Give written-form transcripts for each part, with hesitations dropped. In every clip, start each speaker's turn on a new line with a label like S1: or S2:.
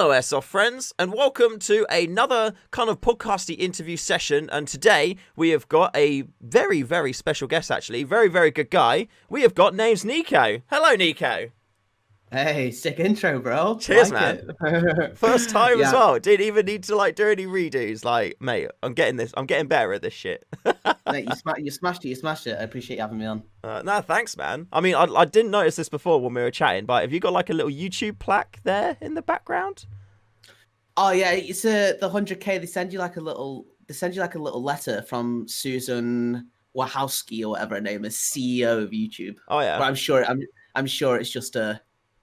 S1: Hello, Airsoft friends, and welcome to another kind of podcasty interview session. And today we have got a very, very special guest, actually. Very, very good guy. We have got Names Nicco. Hello, Nico.
S2: Hey, sick intro, bro.
S1: Cheers, man. First time as
S2: Yeah,
S1: well. Didn't even need to do any redos. Mate, I'm getting better at this shit.
S2: mate, you smashed it. You smashed it. I appreciate you having me on.
S1: No, thanks, man. I mean, I didn't notice this before when we were chatting, but have you got like a little YouTube plaque there in the background?
S2: Oh yeah, it's the 100K. They send you like a little letter from Susan Wachowski or whatever her name is, CEO of YouTube.
S1: Oh yeah.
S2: But I'm sure it's just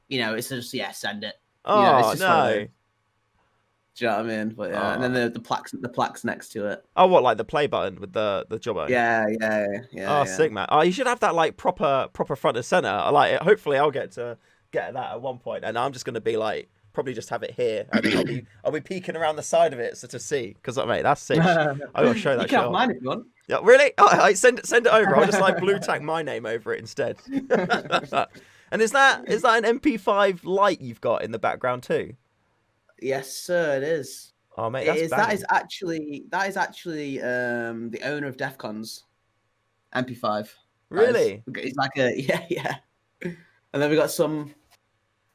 S2: it's just send it.
S1: Oh
S2: it's just
S1: no.
S2: Do you know what I mean? But yeah, and then the plaque's next to it.
S1: Oh, what, like the play button with the jobber?
S2: Yeah.
S1: Oh, sick, man. Oh, you should have that like proper front and center. I like it. Hopefully, I'll get that at one point, and I'm just gonna be like probably just have it here, and then I'll be peeking around the side of it so to see. Because mate, that's sick. I gotta show that.
S2: You can have mine if you want.
S1: Yeah, really? Oh, send it over. I'll just like blue tack my name over it instead. And is that an MP5 light you've got in the background too?
S2: Yes, sir. It is.
S1: Oh mate,
S2: that is actually the owner of Defcon's MP5.
S1: Really?
S2: It's like yeah. And then we got some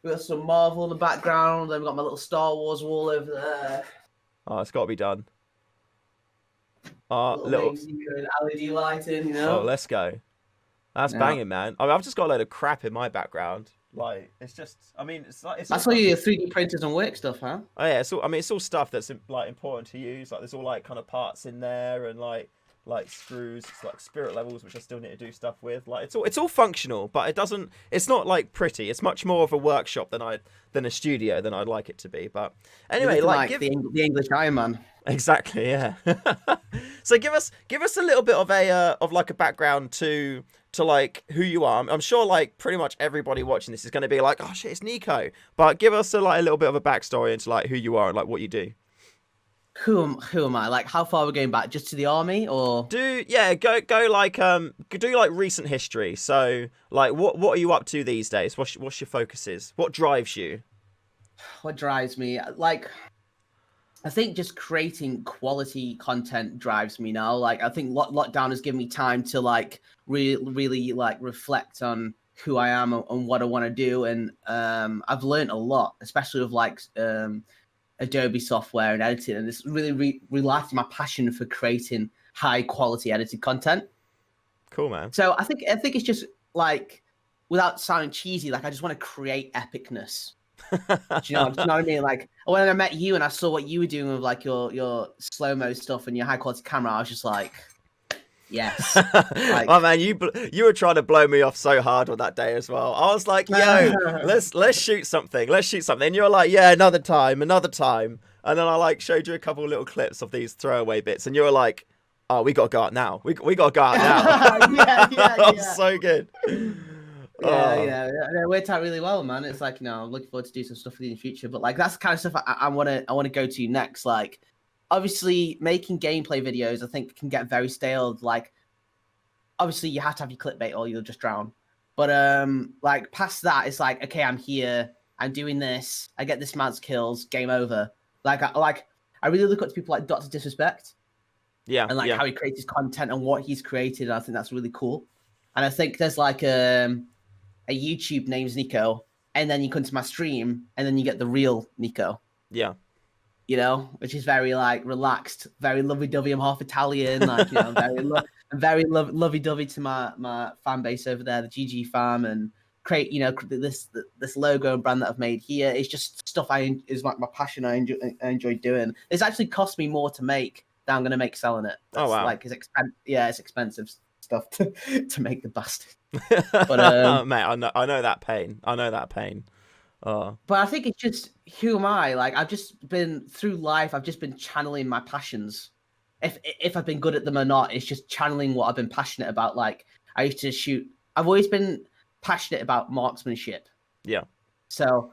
S2: Marvel in the background. Then we got my little Star Wars wall over there.
S1: Oh, it's got to be done. Little
S2: LED lighting, you know.
S1: Oh, let's go. That's banging, man. I mean, I've just got a load of crap in my background. Like, it's just, I mean,
S2: That's all your 3D printers and work stuff, huh?
S1: Oh yeah, it's all stuff that's like important to use. Like, there's all like kind of parts in there and like screws, like spirit levels, which I still need to do stuff with. Like, it's all functional, but it's not like pretty. It's much more of a workshop than a studio than I'd like it to be. But anyway, like
S2: the English Iron Man.
S1: Exactly, yeah. So give us a little bit of a background to like who you are. I'm sure like pretty much everybody watching this is going to be like, oh shit, it's Nico. But give us a little bit of a backstory into like who you are and like what you do.
S2: Who am I? Like, how far are we going back? Just to the army, or
S1: go like do like recent history. So like what are you up to these days? What's your focuses? What drives you?
S2: What drives me? Like, I think just creating quality content drives me now. Like, I think lockdown has given me time to like really like reflect on who I am and what I want to do. And I've learned a lot, especially with like Adobe software and editing. And this really relighted my passion for creating high quality edited content.
S1: Cool, man.
S2: So I think it's just like, without sounding cheesy, like I just want to create epicness. Do you know what I mean? Like, when I met you and I saw what you were doing with like your slow-mo stuff and your high quality camera, I was just like, yes. Like,
S1: oh man, you were trying to blow me off so hard on that day as well. I was like, yo, let's shoot something. And you're like, yeah, another time. And then I like showed you a couple of little clips of these throwaway bits, and you were like, oh, we got to go out now. We got to go out now.
S2: yeah.
S1: That was so good.
S2: Yeah. It worked out really well, man. It's like, I'm looking forward to do some stuff with you in the future. But like, that's the kind of stuff I want to go to next. Like, obviously, making gameplay videos, I think, can get very stale. Like, obviously, you have to have your clickbait or you'll just drown. But like past that, it's like, okay, I'm here, I'm doing this, I get this amount of kills, game over. Like, I really look up to people like Dr. Disrespect.
S1: Yeah,
S2: and like how he creates his content and what he's created. And I think that's really cool. And I think there's like a YouTube Names Nicco, and then you come to my stream, and then you get the real Nico.
S1: Yeah.
S2: Which is very like relaxed, very lovey-dovey. I'm half Italian, like very lovey-dovey to my fan base over there, the GG fam, and create this logo and brand that I've made here. It's just stuff is like my passion. I enjoy doing. It's actually cost me more to make than I'm gonna make selling it.
S1: Oh wow!
S2: Like it's expensive stuff to make the bastard. But
S1: mate, I know that pain.
S2: But I think it's just, who am I? Like, I've just been through life. I've just been channeling my passions. If I've been good at them or not, it's just channeling what I've been passionate about. Like, I used to shoot. I've always been passionate about marksmanship.
S1: Yeah.
S2: So,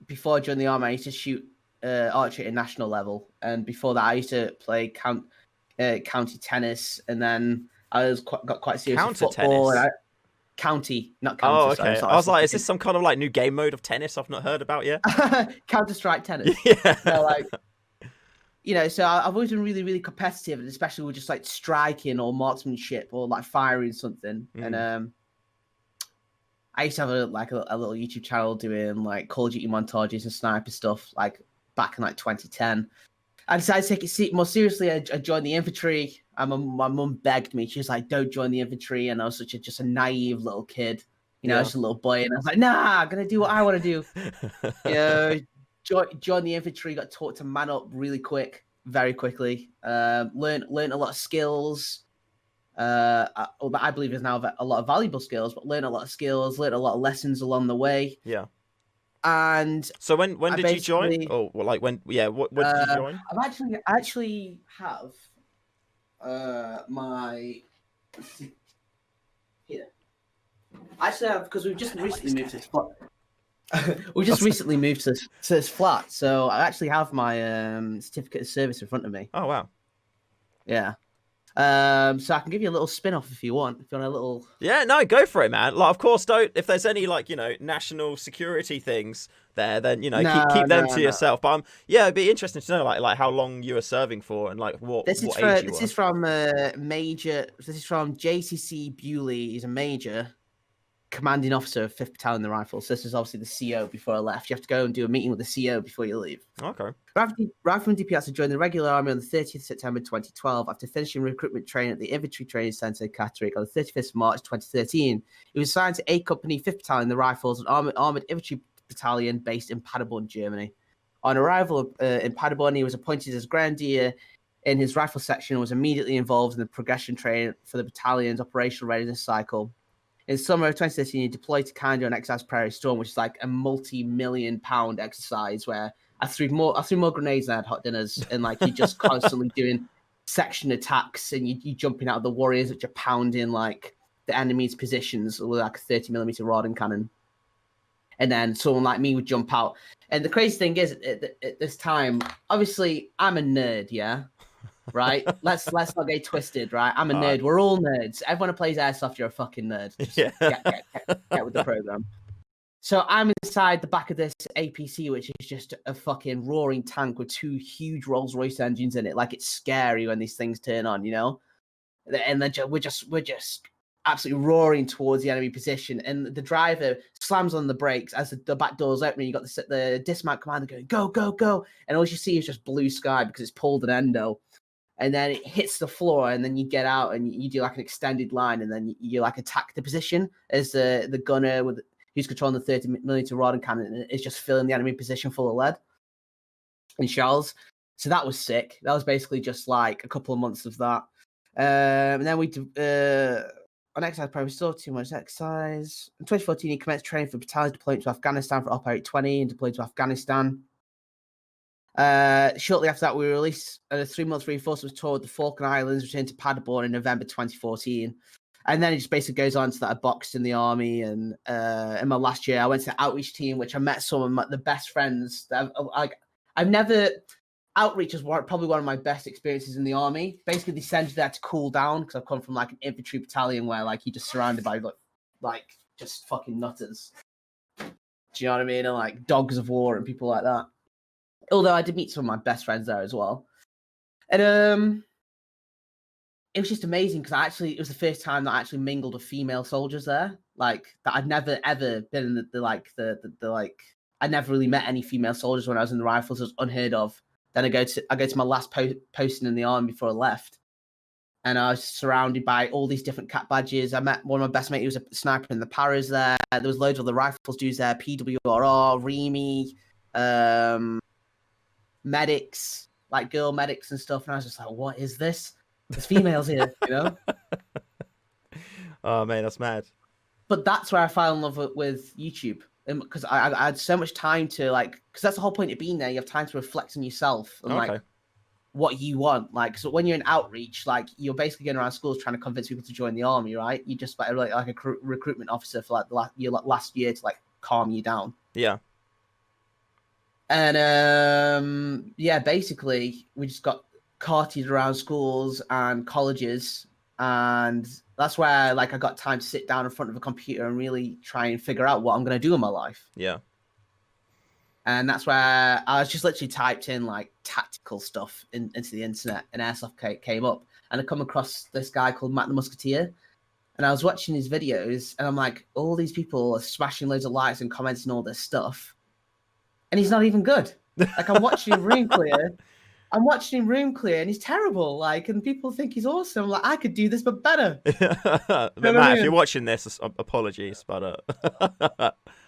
S2: before I joined the army, I used to shoot archery at national level, and before that, I used to play county tennis, and then I got quite serious with football.
S1: Tennis.
S2: County, not
S1: Oh,
S2: Counter. Sorry,
S1: okay. I was like, is this some kind of like new game mode of tennis I've not heard about yet?
S2: Counter-Strike tennis.
S1: Yeah.
S2: No, like, you know, so I've always been really, really competitive, and especially with just like striking or marksmanship or like firing something. And I used to have a little YouTube channel doing like Call of Duty montages and sniper stuff, like back in like 2010. I decided to take it more seriously. I joined the infantry. My mum begged me. She was like, "Don't join the infantry," and I was just a naive little kid, you know, just a little boy, and I was like, "Nah, I'm gonna do what I want to do." You know, joined the infantry. Got taught to man up really quick, very quickly. Learned a lot of skills. I believe is now a lot of valuable skills, but learned a lot of skills, learned a lot of lessons along the way.
S1: Yeah.
S2: And
S1: so when did you join? Or like when? Yeah. What did you join?
S2: I actually have my here. I actually have, because we've just recently moved to this flat. We just recently moved to this flat, so I actually have my certificate of service in front of me.
S1: Oh wow.
S2: Yeah. So I can give you a little spin-off if you want. If you want a little.
S1: Yeah, no, go for it, man. Like, of course, don't. If there's any like national security things there, then keep them to yourself. But yeah, it'd be interesting to know like how long you were serving for and like what age you were.
S2: This is from Major. This is from JCC Bewley. He's a major commanding officer of 5th Battalion, the Rifles. So this is obviously the CO before I left. You have to go and do a meeting with the CO before you leave.
S1: Okay.
S2: Rifleman DPS joined the regular army on the 30th of September 2012 after finishing recruitment training at the Infantry Training Centre, Catterick, on the 31st of March 2013. He was assigned to A Company, 5th Battalion, the Rifles, an armoured infantry battalion based in Paderborn, Germany. On arrival in Paderborn, he was appointed as Grenadier in his rifle section and was immediately involved in the progression training for the battalion's operational readiness cycle. In summer of 2013, he deployed to Canada on exercise Prairie Storm, which is like a multi-million-pound exercise where I threw more grenades than I had hot dinners, and like you're just constantly doing section attacks, and you jumping out of the warriors, which are pounding like the enemy's positions with like a 30mm rod and cannon. And then someone like me would jump out. And the crazy thing is, at this time, obviously, I'm a nerd, yeah? Right? Let's not get twisted, right? I'm a nerd. We're all nerds. Everyone who plays Airsoft, you're a fucking nerd. Just get with the program. So I'm inside the back of this APC, which is just a fucking roaring tank with 2 huge Rolls-Royce engines in it. Like, it's scary when these things turn on, you know? And then we're just absolutely roaring towards the enemy position, and the driver slams on the brakes as the back doors open. You got the dismount commander going, go, go, go, and all you see is just blue sky because it's pulled an endo, and then it hits the floor, and then you get out and you do like an extended line, and then you like attack the position as the gunner who's controlling the 30mm rod and cannon is just filling the enemy position full of lead and shells. So that was sick. That was basically just like a couple of months of that. And then on exercise program, we saw too much exercise. In 2014, he commenced training for battalions deployed to Afghanistan for Op 820 and deployed to Afghanistan. Shortly after that, we were released a 3-month reinforcement tour of the Falkland Islands, returned to Paderborn in November 2014. And then it just basically goes on to that I boxed in the army. And in my last year, I went to the outreach team, which I met some of the best friends that I've never. Outreach is probably one of my best experiences in the army. Basically, they send you there to cool down because I've come from like an infantry battalion where like you're just surrounded by like just fucking nutters. Do you know what I mean? And like dogs of war and people like that. Although I did meet some of my best friends there as well. And it was just amazing because it was the first time that I actually mingled with female soldiers there. Like that I'd never ever been in the I never really met any female soldiers when I was in the Rifles. It was unheard of. Then I go to my last posting in the army before I left, and I was surrounded by all these different cat badges. I met one of my best mates who was a sniper in the Paras there. There was loads of the Rifles dudes there, PWRR, Remy, medics, like girl medics and stuff. And I was just like, what is this? There's females here, you know?
S1: Oh, man, that's mad.
S2: But that's where I fell in love with YouTube. Because I had so much time to because that's the whole point of being there. You have time to reflect on yourself and like what you want. Like, so when you're in outreach, like you're basically going around schools trying to convince people to join the army, right? You just like a recruitment officer for like the last year to like calm you down.
S1: Yeah.
S2: And yeah, basically we just got carted around schools and colleges, and That's where like I got time to sit down in front of a computer and really try and figure out what I'm going to do in my life.
S1: Yeah.
S2: And that's where I was just literally typed in like tactical stuff into the internet, and Airsoft came up, and I come across this guy called Matt the Musketeer, and I was watching his videos, and I'm like, all these people are smashing loads of likes and comments and all this stuff, and he's not even good. Like I'm watching him room clear. And he's terrible. Like, and people think he's awesome. Like, I could do this, but better.
S1: But Matt, if you're watching this, apologies, but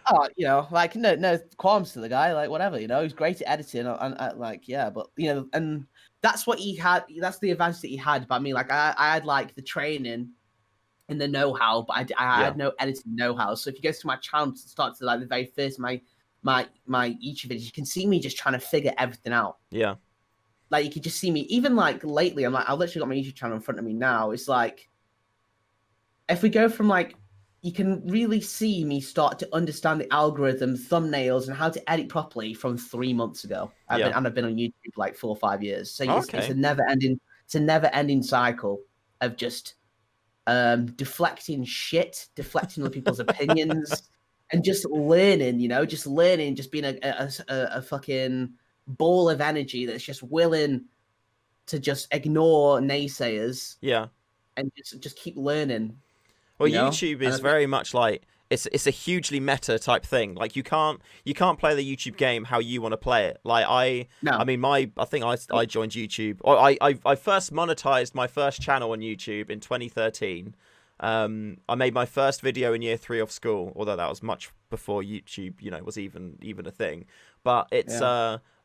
S2: oh, you know, like no qualms to the guy. Like, whatever, you know, he's great at editing, and like, yeah, but you know, and that's what he had. That's the advantage that he had. But I mean, like, I had like the training and the know-how, but I had no editing know-how. So if you go to my channel to start to like the very first my YouTube videos, you can see me just trying to figure everything out.
S1: Yeah.
S2: Like you could just see me, even like lately, I've literally got my YouTube channel in front of me now. It's like, if we go from like, you can really see me start to understand the algorithm, thumbnails, and how to edit properly from 3 months ago. I've been on YouTube for like 4 or 5 years. So it's a never ending cycle of just deflecting other people's opinions, and just learning, you know, just being a fucking ball of energy that's just willing to just ignore naysayers, and just keep learning.
S1: Well, YouTube is very much like it's a hugely meta type thing. Like you can't play the YouTube game how you want to play it. Like I think I joined YouTube, or I first monetized my first channel on YouTube in 2013. I made my first video in year 3 of school, although that was much before YouTube, you know, was even a thing. But it's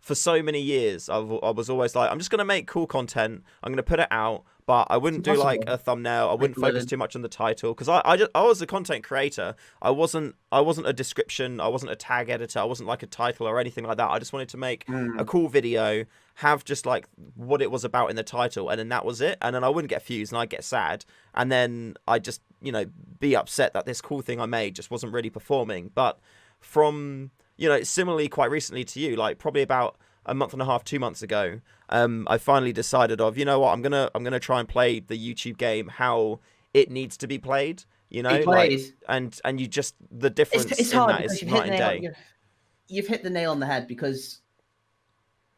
S1: for so many years, I was always like, I'm just gonna make cool content. I'm gonna put it out, but I wouldn't do like a thumbnail. I wouldn't focus too much on the title, because I was a content creator. I wasn't a description. I wasn't a tag editor. I wasn't like a title or anything like that. I just wanted to make a cool video, have just like what it was about in the title, and then that was it. And then I wouldn't get views, and I'd get sad, and then I'd just, you know, be upset that this cool thing I made just wasn't really performing. But from, you know, similarly, quite recently to you, like probably about a month and a half, 2 months ago, I finally decided you know what, I'm gonna try and play the YouTube game how it needs to be played. You know, like, and you just, the difference
S2: it's
S1: in
S2: hard
S1: that is night and day.
S2: You've hit the nail on the head, because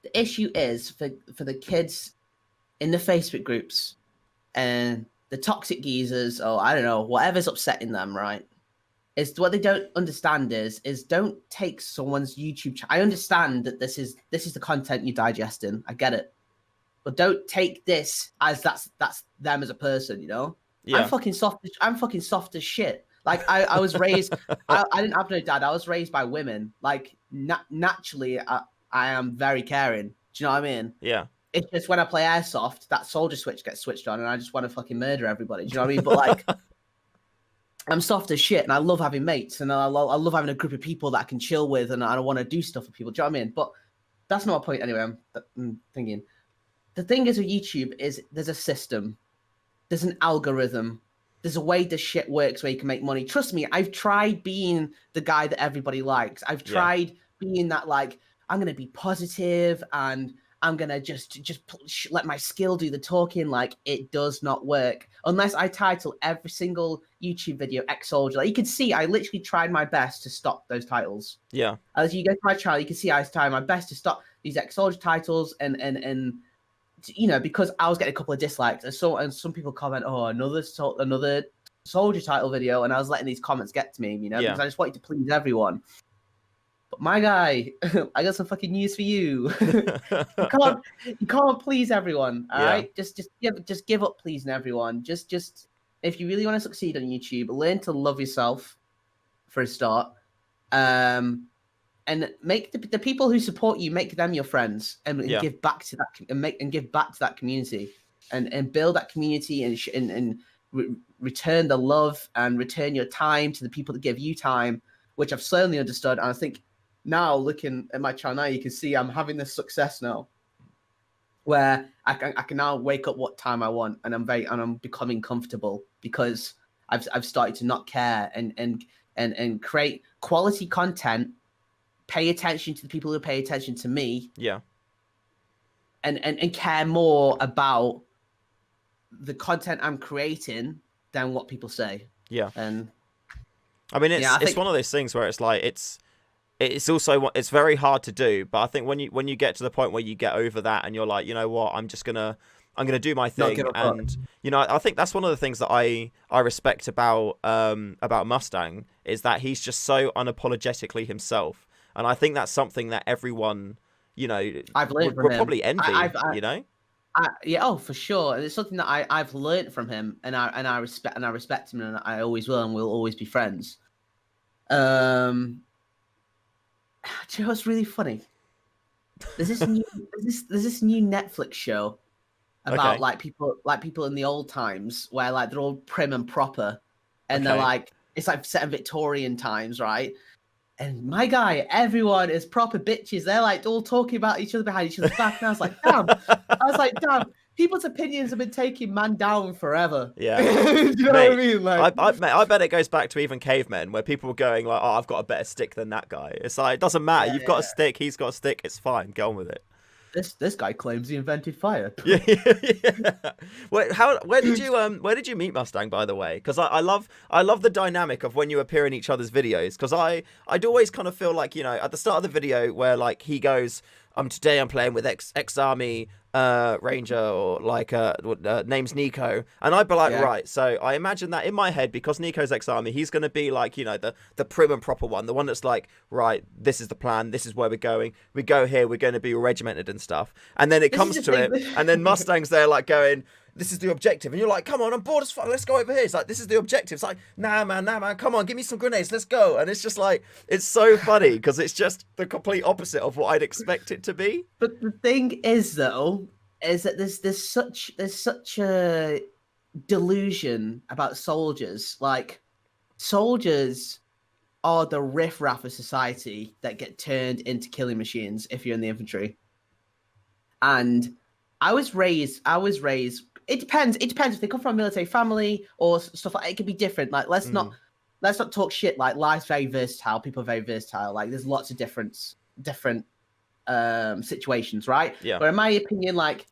S2: the issue is for the kids in the Facebook groups and the toxic geezers, or I don't know, whatever's upsetting them, right? Is what they don't understand is don't take someone's YouTube channel. I understand that this is the content you're digesting. I get it. But don't take this as that's them as a person, you know? Yeah. I'm fucking soft as shit. Like I was raised I didn't have no dad. I was raised by women. Like naturally I am very caring. Do you know what I mean?
S1: Yeah.
S2: It's just when I play Airsoft, that soldier switch gets switched on and I just want to fucking murder everybody. Do you know what I mean? But like, I'm soft as shit, and I love having mates, and I love having a group of people that I can chill with, and I want to do stuff with people. Do you know what I mean? But that's not my point anyway. I'm thinking. The thing is with YouTube is there's a system, there's an algorithm, there's a way this shit works where you can make money. Trust me, I've tried being the guy that everybody likes. I've tried being that, like, I'm going to be positive and I'm going to just let my skill do the talking. Like, it does not work unless I title every single YouTube video X-Soldier. Like, you can see I literally tried my best to stop those titles.
S1: Yeah.
S2: As you go to my channel, you can see I tried my best to stop these X-Soldier titles and you know, because I was getting a couple of dislikes. And some people comment, oh, another soldier title video. And I was letting these comments get to me, you know, because I just wanted to please everyone. But my guy, I got some fucking news for you. you can't please everyone. All right. Just give up pleasing everyone. Just if you really want to succeed on YouTube, learn to love yourself for a start. And make the people who support you, make them your friends, and give back to that, and give back to that community, and build that community, and return the love and return your time to the people that give you time, which I've slowly understood. And I think now, looking at my channel now, you can see I'm having this success now, where I can now wake up what time I want, and I'm becoming comfortable because I've started to not care and create quality content. Pay attention to the people who pay attention to me. Yeah. And care more about the content I'm creating than what people say.
S1: Yeah.
S2: And
S1: I mean,
S2: yeah, I
S1: it's
S2: think
S1: one of those things where it's like it's also it's very hard to do, but I think when you get to the point where you get over that and you're like, you know what, I'm gonna do my
S2: not give
S1: thing,
S2: a fuck.
S1: and I think that's one of the things that I respect about Mustang is that he's just so unapologetically himself, and I think that's something that everyone
S2: I've learned from
S1: would
S2: him.
S1: probably envy.
S2: Yeah, oh, for sure. And it's something that I've learned from him, and I respect him, and I always will, and we'll always be friends. Do you know what's really funny? There's this new Netflix show about
S1: Okay.
S2: people in the old times where like they're all prim and proper, and they're
S1: Okay.
S2: like it's like set in Victorian times, right? And my guy, everyone is proper bitches. They're like all talking about each other behind each other's back. And I was like, damn. People's opinions have been taking man down forever.
S1: Yeah.
S2: You know
S1: Mate,
S2: what I mean? Like,
S1: I bet it goes back to even cavemen where people were going like, oh, I've got a better stick than that guy. It's like, it doesn't matter.
S2: yeah,
S1: You've got a stick. He's got a stick. It's fine. Get on with it.
S2: this guy claims he invented fire.
S1: Yeah. Wait, where did you meet Mustang, by the way? Because I love the dynamic of when you appear in each other's videos. Because I'd always kind of feel like, at the start of the video where like he goes, today I'm playing with ex-army ranger or like name's Nico, and I'd be like, right, so I imagine that in my head, because Nico's ex-army, he's going to be like, the prim and proper one, the one that's like, right, this is the plan, this is where we're going, we go here, we're going to be regimented and stuff, and then it comes to it, and then Mustang's there like going, this is the objective, and you're like, come on, I'm bored as fuck, let's go over here. It's like, this is the objective. It's like, nah man, come on, give me some grenades, let's go. And it's just like, it's so funny because it's just the complete opposite of what I'd expect it to be.
S2: But the thing is, though, is that there's such a delusion about soldiers. Like, soldiers are the riffraff of society that get turned into killing machines if you're in the infantry. And I was raised. It depends if they come from a military family or stuff like that. It could be different. Like, let's not talk shit. Like, life's very versatile. People are very versatile. Like, there's lots of different situations, right?
S1: Yeah.
S2: But in my opinion, like,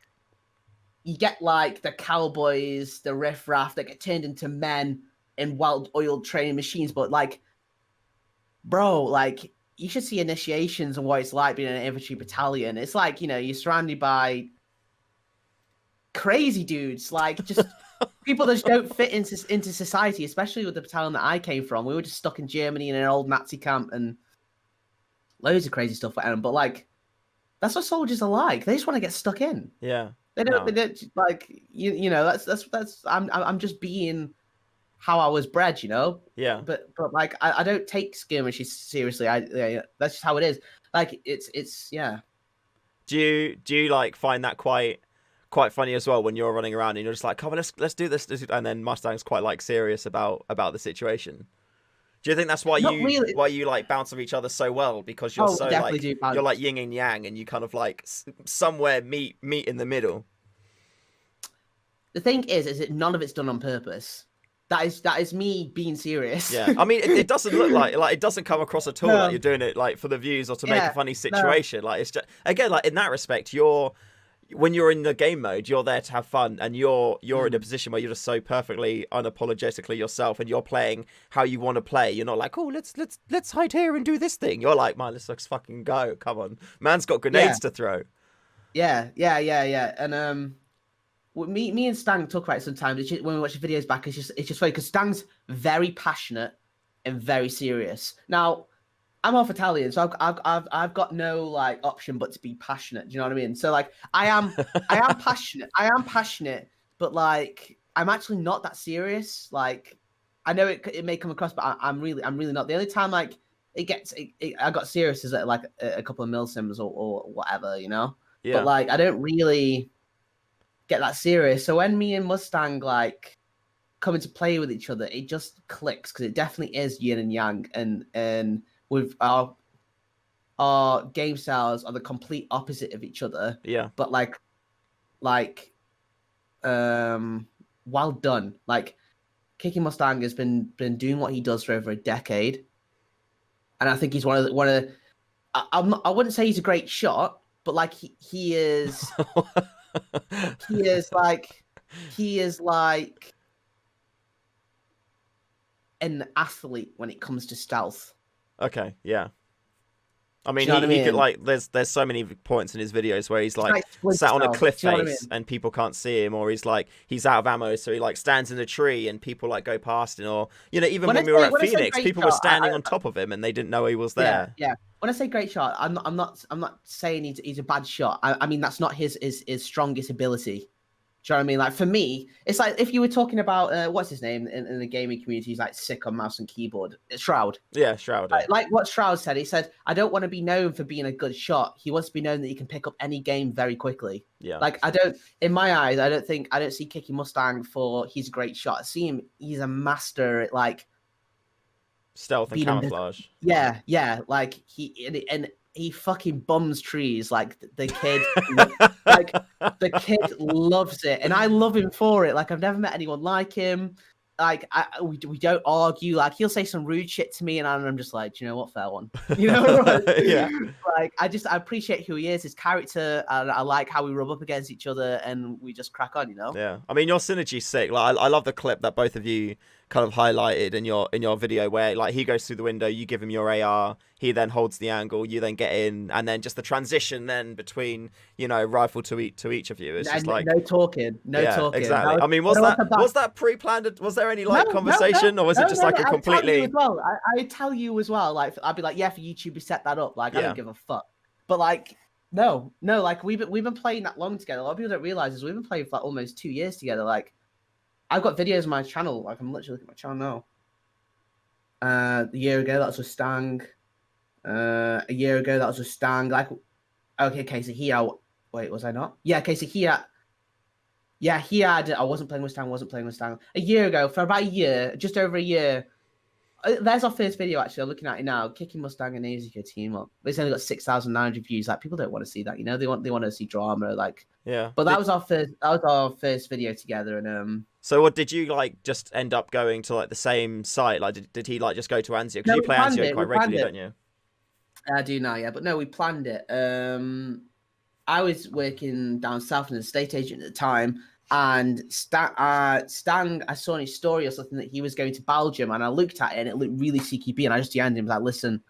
S2: you get like the cowboys, the riffraff that get turned into men in well-oiled training machines. But like, bro, like, you should see initiations and what it's like being in an infantry battalion. It's like, you're surrounded by crazy dudes, like just people that just don't fit into society, especially with the battalion that I came from. We were just stuck in Germany in an old Nazi camp and loads of crazy stuff went on. But like, that's what soldiers are like. They just want to get stuck in.
S1: Yeah.
S2: They don't like that's I'm just being how I was bred,
S1: Yeah.
S2: But like I don't take skirmishes seriously. That's just how it is. Like it's yeah.
S1: Do you like find that quite funny as well when you're running around and you're just like, come on, let's do this, and then Mustang's quite like serious about the situation? Do you think that's why you like bounce off each other so well, because you're so like you're like yin and yang, and you kind of like somewhere meet in the middle?
S2: The thing is that none of it's done on purpose. That is me being serious.
S1: Yeah, I mean, it doesn't look like it doesn't come across at all like you're doing it like for the views or to make a funny situation. Like, it's just, again, like in that respect, when you're in the game mode, you're there to have fun, and you're in a position where you're just so perfectly unapologetically yourself, and you're playing how you want to play. You're not like, oh, let's hide here and do this thing. You're like, man, let's fucking go. Come on, man's got grenades to throw.
S2: Yeah. And me and Stang talk about it sometimes. When we watch the videos back, it's just funny because Stang's very passionate and very serious. Now, I'm half Italian, so I've got no like option but to be passionate. Do you know what I mean? So like, I am passionate, but like, I'm actually not that serious. Like, I know it may come across, but I'm really not. The only time like I got serious is at like a couple of milsims or whatever, Yeah. But like, I don't really get that serious. So when me and Mustang like come into play with each other, it just clicks because it definitely is yin and yang, and with our game styles are the complete opposite of each other.
S1: Yeah.
S2: But like well done. Like, Kiki Mustang has been doing what he does for over a decade, and I think he's one of the. I wouldn't say he's a great shot, but like he is. he is like an athlete when it comes to stealth.
S1: Okay, yeah. I mean,
S2: Do you know what I
S1: he could,
S2: mean?
S1: like, there's so many points in his videos where he's like
S2: splinter
S1: sat on a
S2: stealth.
S1: cliff
S2: Do you know what I
S1: face
S2: mean?
S1: and people can't see him, or he's out of ammo, so he like stands in a tree and people like go past him, or even
S2: When I
S1: when we were
S2: say
S1: at Phoenix,
S2: great
S1: people were
S2: shot,
S1: standing on top of him and they didn't know he was there.
S2: yeah. When I say great shot, I'm not saying he's a bad shot. I mean that's not his strongest ability. Do you know what I mean? Like for me, it's like if you were talking about what's his name in the gaming community, he's like sick on mouse and keyboard. Shroud.
S1: Yeah, Shroud.
S2: Like what Shroud said, he said, I don't want to be known for being a good shot. He wants to be known that he can pick up any game very quickly.
S1: Yeah.
S2: Like in my eyes, I don't see Kiki Mustang for he's a great shot. I see him, he's a master at like
S1: stealth and camouflage.
S2: Yeah. Like he fucking bums trees. Like the kid, like the kid loves it, and I love him for it. Like I've never met anyone like him. Like we don't argue. Like he'll say some rude shit to me, and I'm just like, do you know what, fair one. You know,
S1: yeah.
S2: Like I appreciate who he is, his character, and I like how we rub up against each other, and we just crack on. You know.
S1: Yeah. I mean, your synergy's sick. Like I love the clip that both of you kind of highlighted in your video where like he goes through the window, you give him your AR, he then holds the angle, you then get in, and then just the transition then between rifle to each of you. It's just like
S2: no talking.
S1: Exactly. I mean, was that pre-planned? Was there any conversation, or was it just like a completely?
S2: I tell you as well. Like I'd be like, yeah, for YouTube, we set that up. Like I don't give a fuck. But like, no. Like we've been playing that long together. A lot of people don't realize is we've been playing for like almost 2 years together. Like I've got videos on my channel. Like I'm literally looking at my channel now. A year ago, that was with Stang. A year ago, that was with Stang. Like, okay, so he out. Wait, was I not? Yeah, okay, so he had. Yeah, he had. I wasn't playing with Stang. A year ago, for about a year, just over a year. There's our first video, actually. I'm looking at it now. Kiki Mustang and Nicco team up. It's only got 6,900 views. Like, people don't want to see that, They want to see drama, like.
S1: Yeah.
S2: But that was our first video together, and
S1: So what did you like? Just end up going to like the same site? Like, did he like just go to Anzio? Because you play Anzio quite regularly, don't you?
S2: I do now, yeah. But no, we planned it. I was working down south as a estate agent at the time, and Stang, I saw in his story or something that he was going to Belgium, and I looked at it and it looked really CQB, and I just DM'd him like, listen,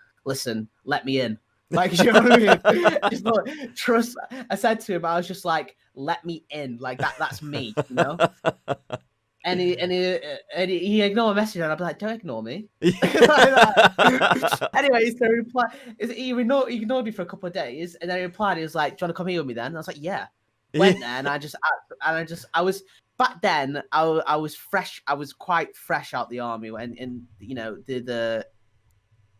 S2: let me in. Like, you know what I mean? Just like, trust. I said to him, I was just like, let me in. Like that's me, And he ignored my message, and I'd be like, don't ignore me. Anyway, so he ignored me for a couple of days, and then he replied, he was like, do you want to come here with me then? And I was like, yeah. Went there, and I was back then, I was fresh. I was quite fresh out the army, and the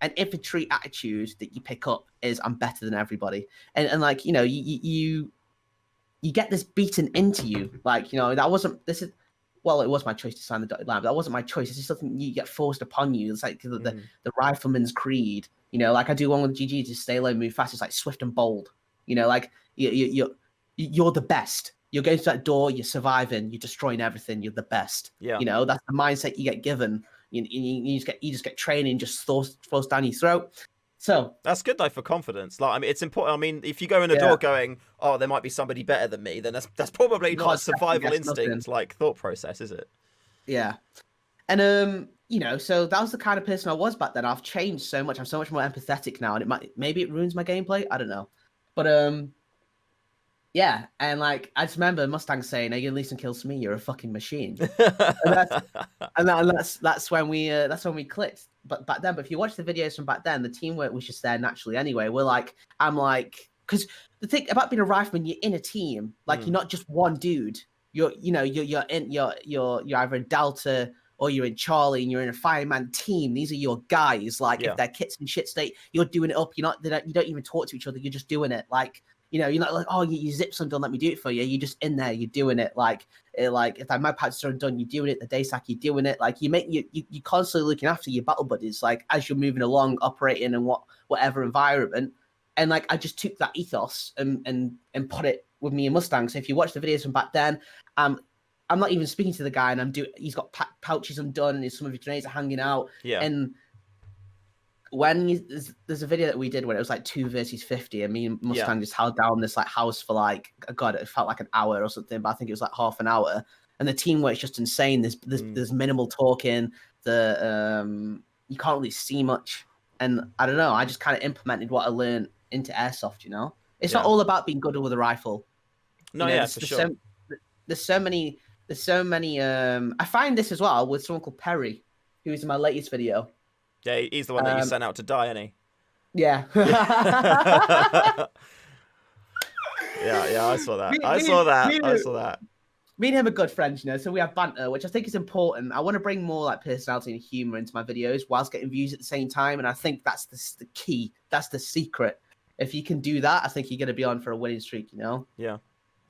S2: an infantry attitude that you pick up is I'm better than everybody, and like you get this beaten into you, like that wasn't this is. Well, it was my choice to sign the dotted line, but that wasn't my choice. It's just something you get forced upon you. It's like the rifleman's creed, like I do one with GG, just stay low, move fast. It's like swift and bold, like you're the best. You're going to that door, you're surviving, you're destroying everything. You're the best.
S1: Yeah.
S2: That's the mindset you get given. You just get training, just forced down your throat. So
S1: that's good though for confidence. Like, I mean, it's important. I mean, if you go in the door going, "Oh, there might be somebody better than me," then that's probably not a survival instinct like thought process, is it?
S2: Yeah, and so that was the kind of person I was back then. I've changed so much. I'm so much more empathetic now, and maybe it ruins my gameplay. I don't know, but yeah, and like I just remember Mustang saying, "Are you gonna leave some kills for me? You're a fucking machine." and that's when we clicked. But back then, if you watch the videos from back then, the teamwork was just there naturally anyway. Because the thing about being a rifleman, you're in a team. Like you're not just one dude. You're either in Delta or you're in Charlie, and you're in a fireman team. These are your guys. Like if their kit's in shit state, you're doing it up. You don't even talk to each other. You're just doing it. Like you're not like, oh, you zip some done, let me do it for you. You're just in there, you're doing it. Like if that mag patch are done, you're doing it. The day sack, you're doing it. Like you're constantly looking after your battle buddies, like as you're moving along, operating in whatever environment. And like I just took that ethos and put it with me in Mustang. So if you watch the videos from back then, I'm not even speaking to the guy, and he's got pouches undone, and some of his grenades are hanging out.
S1: Yeah.
S2: And when there's a video that we did when it was like 2 versus 50, and me and Mustang just held down this like house for like, God, it felt like an hour or something, but I think it was like half an hour. and the teamwork's just insane. There's minimal talking. You can't really see much, and I don't know. I just kind of implemented what I learned into Airsoft. You know, it's not all about being good with a rifle.
S1: No,
S2: you know,
S1: yeah, for sure.
S2: There's so many. I find this as well with someone called Perry, who was in my latest video.
S1: Yeah, he's the one that you sent out to die, isn't he?
S2: Yeah.
S1: yeah, I saw that. I saw that.
S2: Me and him are good friends, you know, so we have banter, which I think is important. I want to bring more like personality and humor into my videos whilst getting views at the same time, and I think that's the key. That's the secret. If you can do that, I think you're going to be on for a winning streak, you know?
S1: Yeah.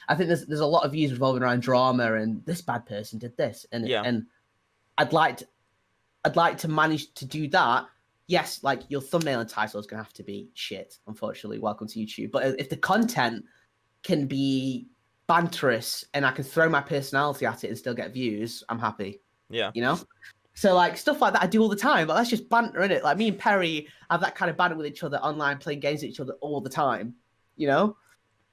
S2: I think there's a lot of views revolving around drama and this bad person did this, and I'd like to manage to do that. Yes, like your thumbnail and title is going to have to be shit, unfortunately. Welcome to YouTube. But if the content can be banterous and I can throw my personality at it and still get views, I'm happy.
S1: Yeah.
S2: You know? So like stuff like that I do all the time. But that's just banter, innit? Like me and Perry have that kind of banter with each other online, playing games with each other all the time. You know?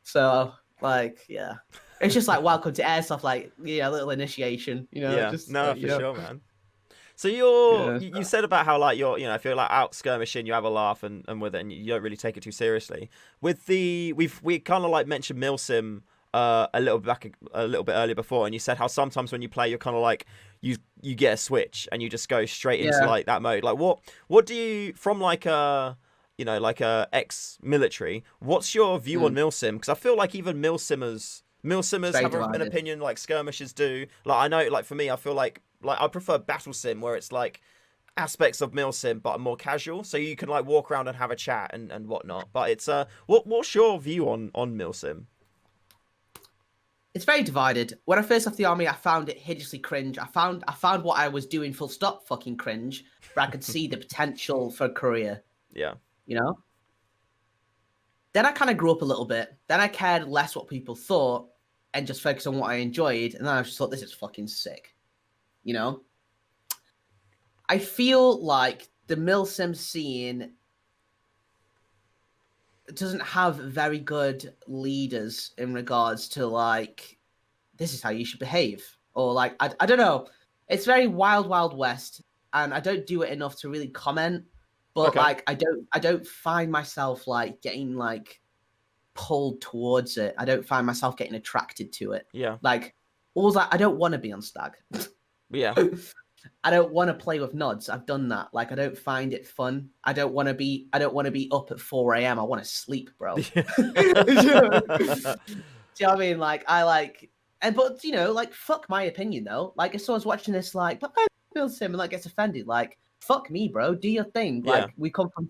S2: So like, yeah. It's just like welcome to Airsoft, like, yeah, a little initiation, you know?
S1: Yeah,
S2: just,
S1: no, for sure, man. So you said about how like you're, you know, if you're like out skirmishing, you have a laugh and with it, and you don't really take it too seriously. With we kind of like mentioned Milsim a little bit earlier before, and you said how sometimes when you play, you're kind of like you get a switch and you just go straight into like that mode. Like what do you, from like a, you know, like a ex-military, what's your view on Milsim? Because I feel like even milsimmers have an opinion like skirmishers do. Like I know, like for me, I feel like I prefer battle sim where it's like aspects of milsim but more casual, so you can like walk around and have a chat and whatnot. But it's what's your view on milsim?
S2: It's very divided. When I first left the army, I found it hideously cringe. I found what I was doing full stop fucking cringe, but I could see the potential for a career.
S1: Yeah.
S2: You know? Then I kind of grew up a little bit. Then I cared less what people thought and just focused on what I enjoyed. And then I just thought, this is fucking sick. You know? I feel like the milsim scene doesn't have very good leaders in regards to like, this is how you should behave. Or like, I don't know. It's very wild, wild west. And I don't do it enough to really comment. But like, I don't find myself like getting like pulled towards it. I don't find myself getting attracted to it.
S1: Yeah.
S2: Like, I don't want to be on Stag.
S1: Yeah.
S2: I don't want to play with nods. I've done that. Like, I don't find it fun. I don't want to be up at 4 a.m. I want to sleep, bro. Do you know what I mean? Like, but you know, like, fuck my opinion though. Like, if someone's watching this, like, but I feel sim and like gets offended, like, fuck me, bro. Do your thing. Like, we come from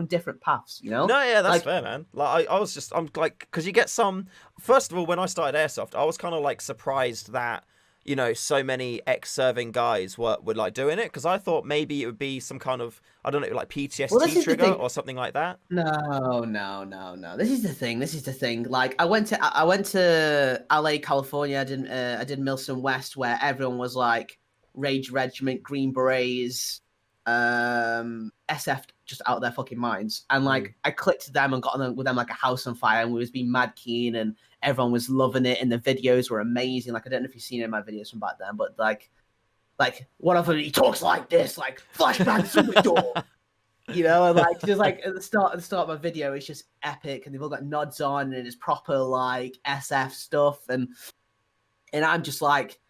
S2: different paths, you know?
S1: No, yeah, that's
S2: like,
S1: fair, man. Like, I'm like, because you get some. First of all, when I started Airsoft, I was kind of like surprised that, you know, so many ex-serving guys were like doing it, because I thought maybe it would be some kind of, I don't know, like PTSD trigger or something like that.
S2: No. This is the thing. Like, I went to LA, California. I did Milson West, where everyone was like Rage Regiment, Green Berets, SF just out of their fucking minds. And like, I clicked them and got on with them like a house on fire, and we was being mad keen, and everyone was loving it, and the videos were amazing. Like, I don't know if you've seen any of my videos from back then, but like one of them, he talks like this, like flashbang through the door, you know, and like just like at the start of my video, it's just epic, and they've all got nods on, and it's proper like SF stuff, and I'm just like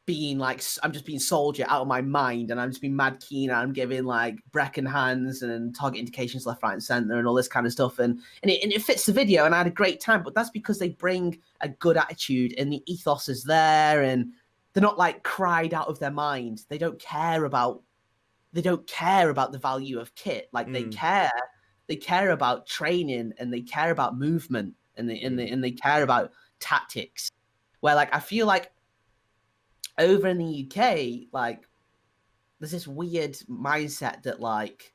S2: I'm just being soldier out of my mind, and I'm just being mad keen, and I'm giving like Brecken hands and target indications left, right, and center, and all this kind of stuff, and it fits the video, and I had a great time. But that's because they bring a good attitude, and the ethos is there, and they're not like cried out of their mind. They don't care about the value of kit. Like they care about training, and they care about movement, and they care about tactics. Where like I feel like over in the UK, like, there's this weird mindset that, like,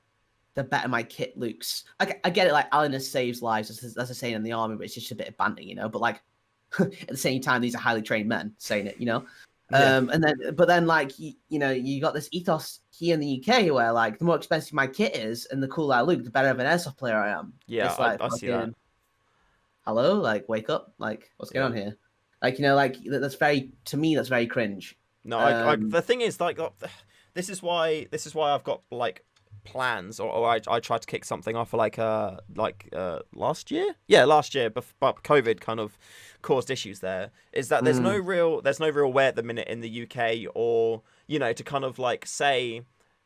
S2: the better my kit looks. I get it, like, Alanus saves lives, that's a saying in the army, but it's just a bit of banter, you know? But, like, at the same time, these are highly trained men saying it, you know? Yeah. But then, like, you know, you got this ethos here in the UK where, like, the more expensive my kit is and the cooler I look, the better of an airsoft player I am.
S1: Yeah,
S2: like,
S1: I see that.
S2: Hello? Like, wake up. Like, what's going on here? Like, like that's very, to me, that's very cringe.
S1: No, the thing is, like, this is why I've got like plans, or I tried to kick something off for like last year, but COVID kind of caused issues there. Is that there's no real way at the minute in the UK, or to kind of like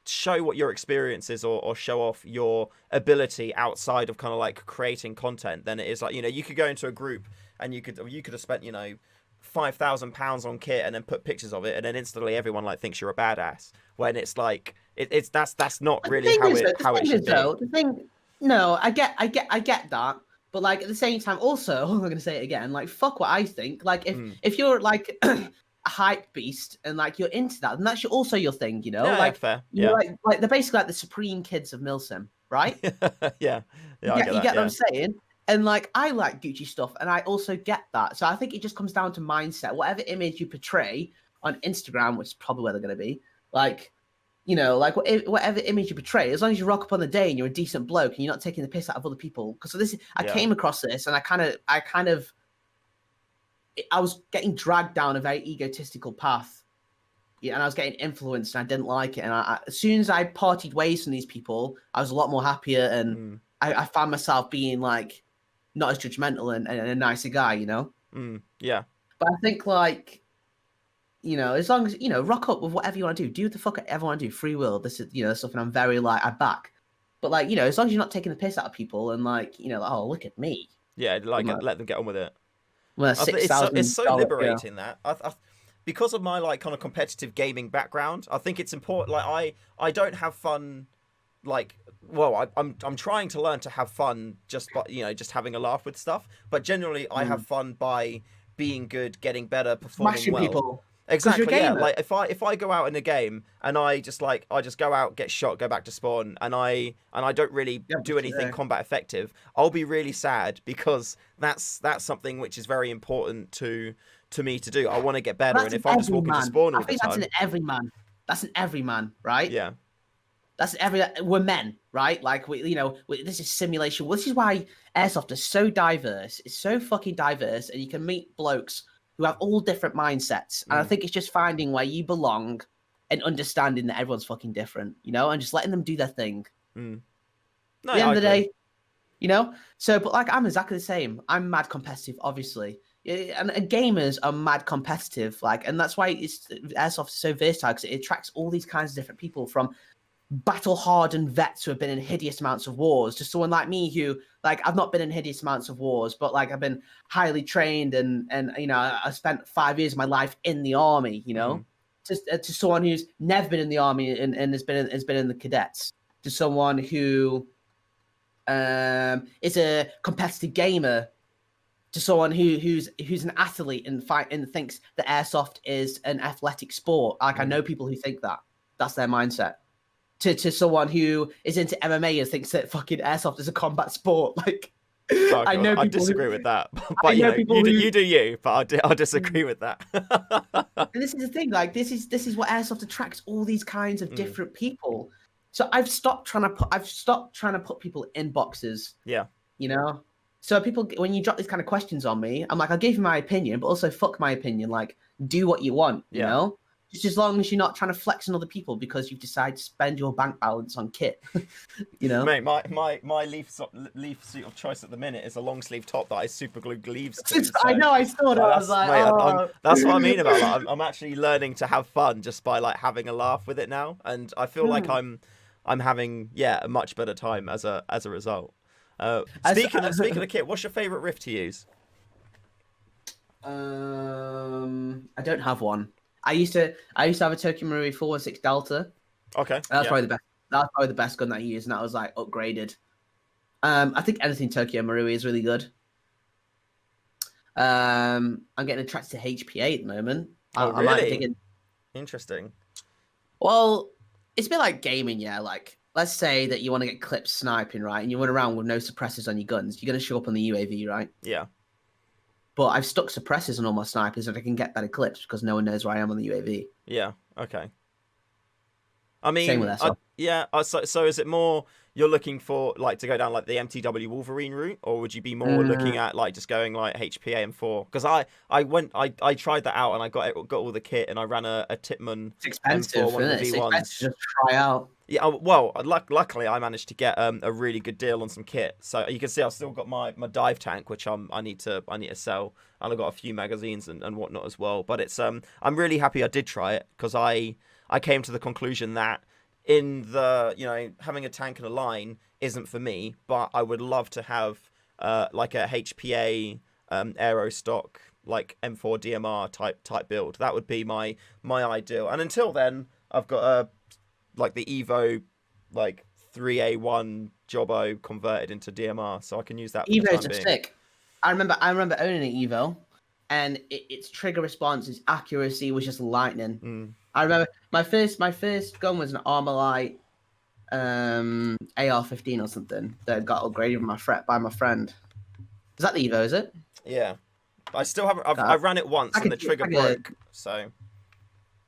S1: show what your experience is, or show off your ability outside of kind of like creating content. Then it is like, you could go into a group and you could have spent £5,000 on kit and then put pictures of it, and then instantly everyone like thinks you're a badass, when it's like that's not really how it should be.
S2: The thing, no, I get that, but like at the same time, also I'm gonna say it again, like fuck what I think. Like if you're like a hype beast and like you're into that, then that's also your thing,
S1: Yeah,
S2: like
S1: fair. Yeah,
S2: like they're basically like the supreme kids of Milsim, right?
S1: yeah,
S2: you get what I'm saying. And like, I like Gucci stuff, and I also get that. So I think it just comes down to mindset. Whatever image you portray on Instagram, which is probably where they're going to be, like, like whatever image you portray, as long as you rock up on the day and you're a decent bloke and you're not taking the piss out of other people. Because I came across this, and I was getting dragged down a very egotistical path. Yeah, and I was getting influenced, and I didn't like it. And as soon as I parted ways from these people, I was a lot more happier, and I found myself being like, not as judgmental and a nicer guy,
S1: Yeah.
S2: But I think like, as long as, rock up with whatever you want to do what the fuck ever want to do. Free will. This is, something I'm very like, I back. But like, as long as you're not taking the piss out of people and like, like, oh, look at me.
S1: Yeah, like let them get on with it.
S2: Well,
S1: it's so liberating that. Because of my like kind of competitive gaming background, I think it's important. Like I don't have fun like, well, I'm trying to learn to have fun just by just having a laugh with stuff. But generally, I have fun by being good, getting better, performing
S2: smashing
S1: well.
S2: People.
S1: Exactly. Yeah. Like if I go out in a game and I just go out, get shot, go back to spawn, and I don't really do anything combat effective, I'll be really sad, because that's something which is very important to me to do. I want to get better, and if I'm just walking to spawn all the time,
S2: that's an everyman. That's an everyman, right?
S1: Yeah.
S2: We're men, right? Like this is simulation. This is why Airsoft is so diverse. It's so fucking diverse, and you can meet blokes who have all different mindsets. And I think it's just finding where you belong and understanding that everyone's fucking different, and just letting them do their thing.
S1: No,
S2: at the end of the day, So, but like, I'm exactly the same. I'm mad competitive, obviously. And gamers are mad competitive, like, and that's why Airsoft is so versatile, because it attracts all these kinds of different people, from battle-hardened vets who have been in hideous amounts of wars to someone like me who, like, I've not been in hideous amounts of wars, but like I've been highly trained, and I spent 5 years of my life in the army, to someone who's never been in the army and has been in the cadets, to someone who is a competitive gamer, to someone who's an athlete and thinks that Airsoft is an athletic sport. Like, I know people who think that's their mindset. To someone who is into MMA and thinks that fucking Airsoft is a combat sport. Like, I know I
S1: disagree with that, but you do you, but I disagree with that.
S2: And this is the thing, like, this is what Airsoft attracts, all these kinds of different people. So I've stopped trying to put people in boxes.
S1: Yeah.
S2: So people, when you drop these kind of questions on me, I'm like, I'll give you my opinion, but also fuck my opinion. Like, do what you want, you know? Just as long as you're not trying to flex on other people because you've decided to spend your bank balance on kit,
S1: Mate, my leaf suit of choice at the minute is a long sleeve top that I super glued leaves to. So,
S2: I know, I saw that. I was like,
S1: mate, that's what I mean about that. I'm actually learning to have fun just by like having a laugh with it now, and I feel like I'm having a much better time as a result. Speaking of kit, what's your favourite riff to use?
S2: I don't have one. I used to have a Tokyo Marui 416 Delta.
S1: Okay.
S2: That's probably the best. That's probably the best gun that I used, and that was like upgraded. I think anything Tokyo Marui is really good. I'm getting attracted to HPA at the moment.
S1: Oh, really?
S2: I might dig in.
S1: Interesting.
S2: Well, it's a bit like gaming, yeah. Like, let's say that you want to get clips sniping, right? And you run around with no suppressors on your guns. You're going to show up on the UAV, right?
S1: Yeah.
S2: But I've stuck suppressors on all my snipers so I can get better clips because no one knows where I am on the UAV.
S1: Yeah, okay. I
S2: Same
S1: mean,
S2: with Airsoft.
S1: yeah. So is it more you're looking for like to go down like the MTW Wolverine route, or would you be more looking at like just going like HPA M4? Because I tried that out and I got all the kit and I ran a Titman
S2: It's expensive,
S1: M4, one of the
S2: isn't it? It's expensive
S1: V1s.
S2: to just try out.
S1: Yeah, well, luckily I managed to get a really good deal on some kit. So you can see I've still got my dive tank, which I need to sell, and I've got a few magazines and whatnot as well. But it's I'm really happy I did try it because I came to the conclusion that in the having a tank and a line isn't for me, but I would love to have like a HPA aero stock like M4 DMR type build. That would be my ideal. And until then, I've got a like the Evo like 3A1 Jobbo converted into DMR, so I can use that for the
S2: Evos
S1: time
S2: are
S1: being.
S2: sick. I remember owning an Evo, and its trigger response, its accuracy was just lightning. I remember my first gun was an Armalite AR-15 or something that got upgraded by my friend. Is that the Evo? Is it?
S1: Yeah, I still haven't. I ran it once and the trigger broke. So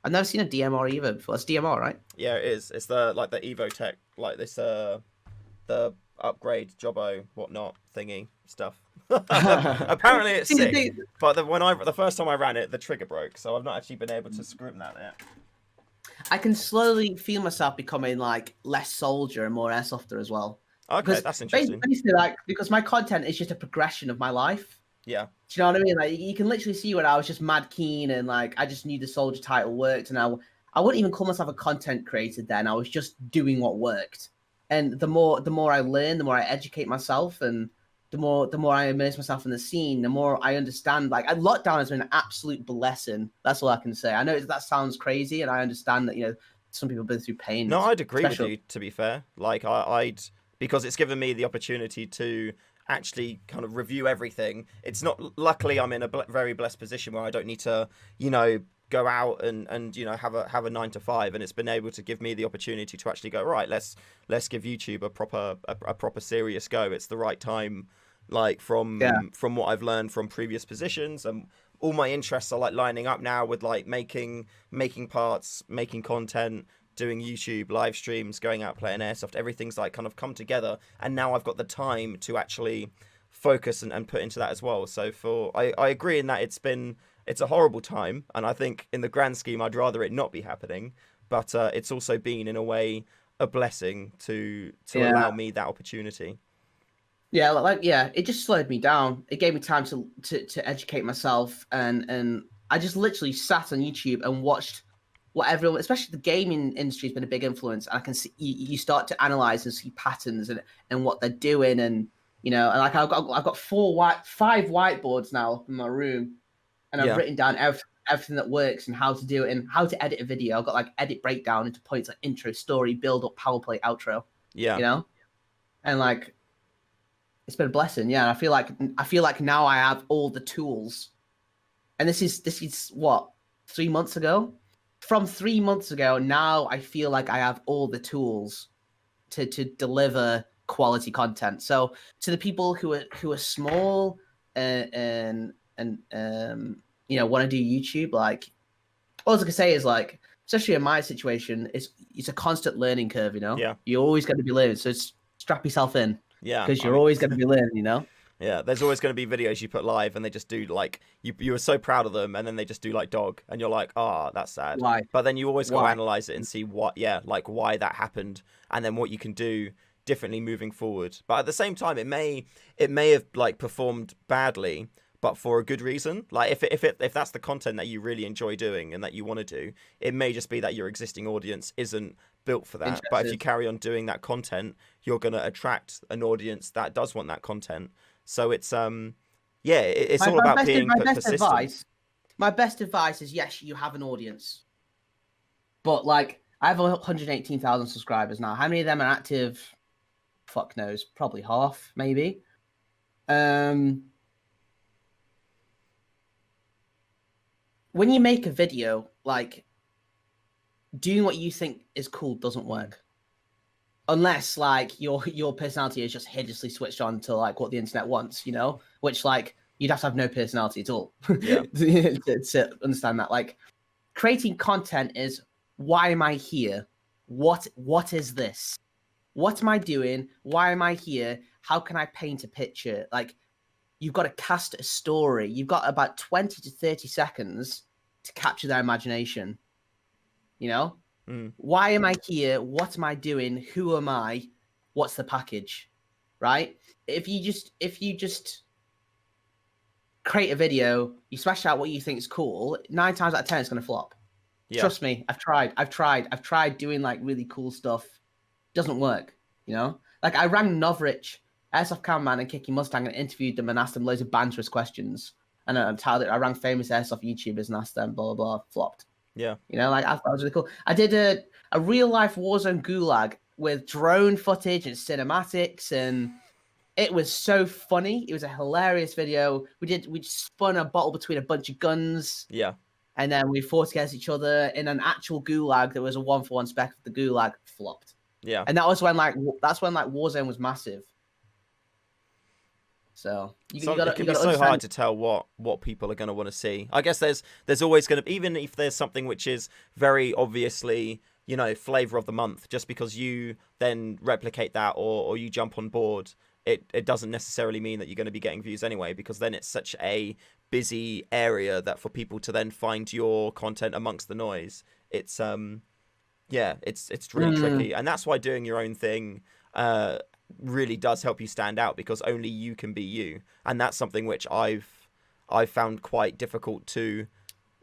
S2: I've never seen a DMR Evo before. It's DMR, right?
S1: yeah, it is. It's the Evo Tech, like this the upgrade Jobbo whatnot thingy stuff. Apparently it's sick, but the first time I ran it, the trigger broke, so I've not actually been able to screw that yet.
S2: I can slowly feel myself becoming like less soldier and more airsofter as well.
S1: Okay,
S2: because
S1: that's interesting.
S2: Basically, like because my content is just a progression of my life.
S1: Yeah.
S2: Do you know what I mean? Like you can literally see when I was just mad keen and like I just knew the soldier title worked, and I wouldn't even call myself a content creator then. I was just doing what worked. And the more I learn, the more I educate myself, and the more I immerse myself in the scene, the more I understand. Like lockdown has been an absolute blessing. That's all I can say. I know that sounds crazy, and I understand that some people have been through pain.
S1: No, I'd agree with you. To be fair, like I'd because it's given me the opportunity to actually kind of review everything. It's not. Luckily, I'm in a very blessed position where I don't need to, go out and have a 9 to 5, and it's been able to give me the opportunity to actually go right. Let's give YouTube a proper serious go. It's the right time, like from what I've learned from previous positions, and all my interests are like lining up now with like making parts, making content, doing YouTube live streams, going out playing Airsoft. Everything's like kind of come together, and now I've got the time to actually focus and put into that as well. So I agree in that it's a horrible time, and I think in the grand scheme I'd rather it not be happening, but it's also been in a way a blessing to allow me that opportunity.
S2: Yeah, it just slowed me down. It gave me time to educate myself, and I just literally sat on YouTube and watched what everyone, especially the gaming industry, has been a big influence. I can see you start to analyze and see patterns and what they're doing, and and like I've got 5 whiteboards now up in my room, and I've written down everything that works and how to do it and how to edit a video. I've got like edit breakdown into points like intro, story, build up, power play, outro.
S1: Yeah.
S2: And like it's been a blessing. Yeah, and I feel like now I have all the tools. And this is what 3 months ago. From 3 months ago, now I feel like I have all the tools to deliver quality content. So to the people who are small and want to do YouTube, like all I can say is like, especially in my situation, it's a constant learning curve.
S1: Yeah.
S2: You're always going to be learning, so strap yourself in.
S1: Yeah,
S2: because you're always going to be learning.
S1: Yeah, there's always going to be videos you put live and they just do like you were so proud of them, and then they just do like dog, and you're like, that's sad.
S2: Why?
S1: But then you always go analyze it and see why that happened, and then what you can do differently moving forward. But at the same time, it may have like performed badly, but for a good reason. Like if that's the content that you really enjoy doing and that you want to do, it may just be that your existing audience isn't built for that. But if you carry on doing that content, you're going to attract an audience that does want that content. So it's it's all about being persistent.
S2: My best advice is, yes, you have an audience, but like I have 118,000 subscribers now. How many of them are active? Fuck knows. Probably half, maybe. When you make a video, like doing what you think is cool doesn't work. Unless like your personality is just hideously switched on to like what the internet wants, which like you'd have to have no personality at all to understand that. Like creating content is, why am I here? what is this? What am I doing? Why am I here? How can I paint a picture? Like, you've got to cast a story. You've got about 20 to 30 seconds to capture their imagination. You know? Why am I here? What am I doing? Who am I? What's the package? Right? If you just create a video, you smash out what you think is cool, 9 times out of 10 it's going to flop. Yeah. Trust me, I've tried doing like really cool stuff. Doesn't work, you know? Like, I rang Novrich, Airsoft Cameraman, and Kiki Mustang and interviewed them and asked them loads of banterous questions. And I rang famous Airsoft YouTubers and asked them, blah, blah, blah, flopped.
S1: Yeah.
S2: You know, like, I thought it was really cool. I did a real life Warzone gulag with drone footage and cinematics, and it was so funny. It was a hilarious video. We spun a bottle between a bunch of guns.
S1: Yeah.
S2: And then we fought against each other in an actual gulag. There was a 1-for-1 spec of the gulag, flopped.
S1: Yeah.
S2: And that's when Warzone was massive. So
S1: it can be so hard to tell what people are going to want to see. I guess there's always going to, even if there's something which is very obviously, you know, flavor of the month, just because you then replicate that or you jump on board, it doesn't necessarily mean that you're going to be getting views anyway, because then it's such a busy area that for people to then find your content amongst the noise, it's it's really tricky. And that's why doing your own thing really does help you stand out, because only you can be you. And that's something which I've found quite difficult to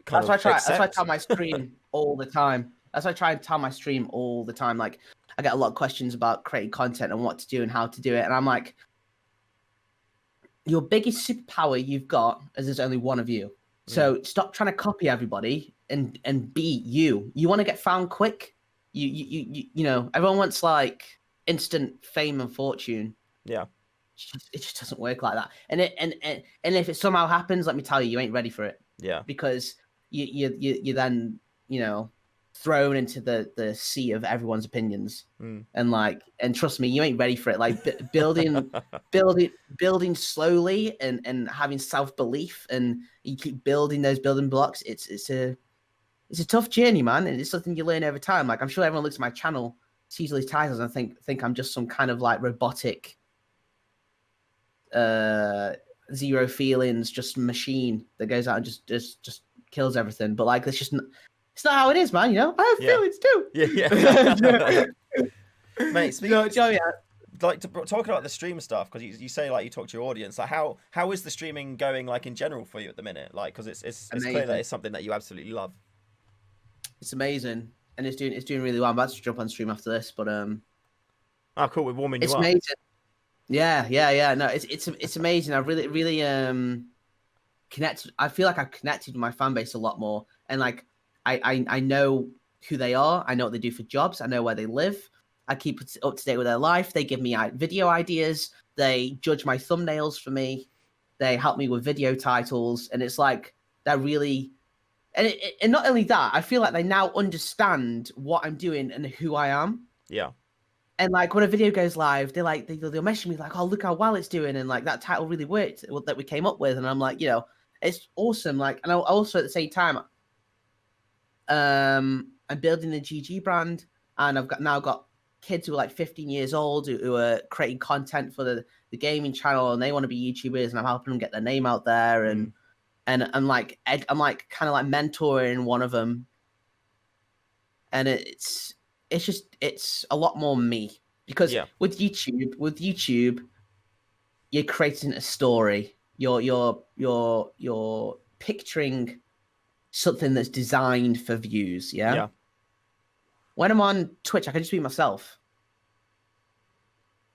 S1: kind of accept.
S2: That's why I tell my stream all the time. That's why I try and tell my stream all the time. Like, I get a lot of questions about creating content and what to do and how to do it. And I'm like, your biggest superpower you've got is there's only one of you. So stop trying to copy everybody and be you. You want to get found quick. You know, everyone wants like instant fame and fortune.
S1: Yeah.
S2: It just doesn't work like that. And if it somehow happens, let me tell you, you ain't ready for it.
S1: Yeah.
S2: Because you then, you know, thrown into the sea of everyone's opinions. And trust me, you ain't ready for it. Like, building slowly and having self-belief, and you keep building those building blocks. It's a tough journey, man, and it's something you learn over time. Like, I'm sure everyone looks at my channel, sees all these titles, and think I'm just some kind of like robotic, zero feelings, just machine that goes out and just kills everything. But like, it's not how it is, man. You know, I have feelings too.
S1: Yeah. Mate, speaking
S2: like
S1: talking about the stream stuff, because you say like you talk to your audience. Like, how is the streaming going, like in general for you at the minute? Like, because it's clear that it's something that you absolutely love.
S2: It's amazing, and it's doing really well. I'm about to jump on stream after this, but
S1: oh, cool, we're warming you up.
S2: It's amazing. Yeah. No, it's amazing. I really connect. I feel like I've connected with my fan base a lot more, and like I know who they are. I know what they do for jobs. I know where they live. I keep up to date with their life. They give me video ideas. They judge my thumbnails for me. They help me with video titles, and it's like they're really. And not only that, I feel like they now understand what I'm doing and who I am.
S1: Yeah.
S2: And like, when a video goes live, they'll message me like, "Oh, look how well it's doing," and like, that title really worked that we came up with. And I'm like, you know, it's awesome. Like, and I also at the same time, I'm building the GG brand, and I've now got kids who are like 15 years old who are creating content for the gaming channel, and they want to be YouTubers, and I'm helping them get their name out there. And I'm like kind of like mentoring one of them, and it's a lot more me, because with YouTube, you're creating a story. You're picturing something that's designed for views. Yeah. When I'm on Twitch, I can just be myself,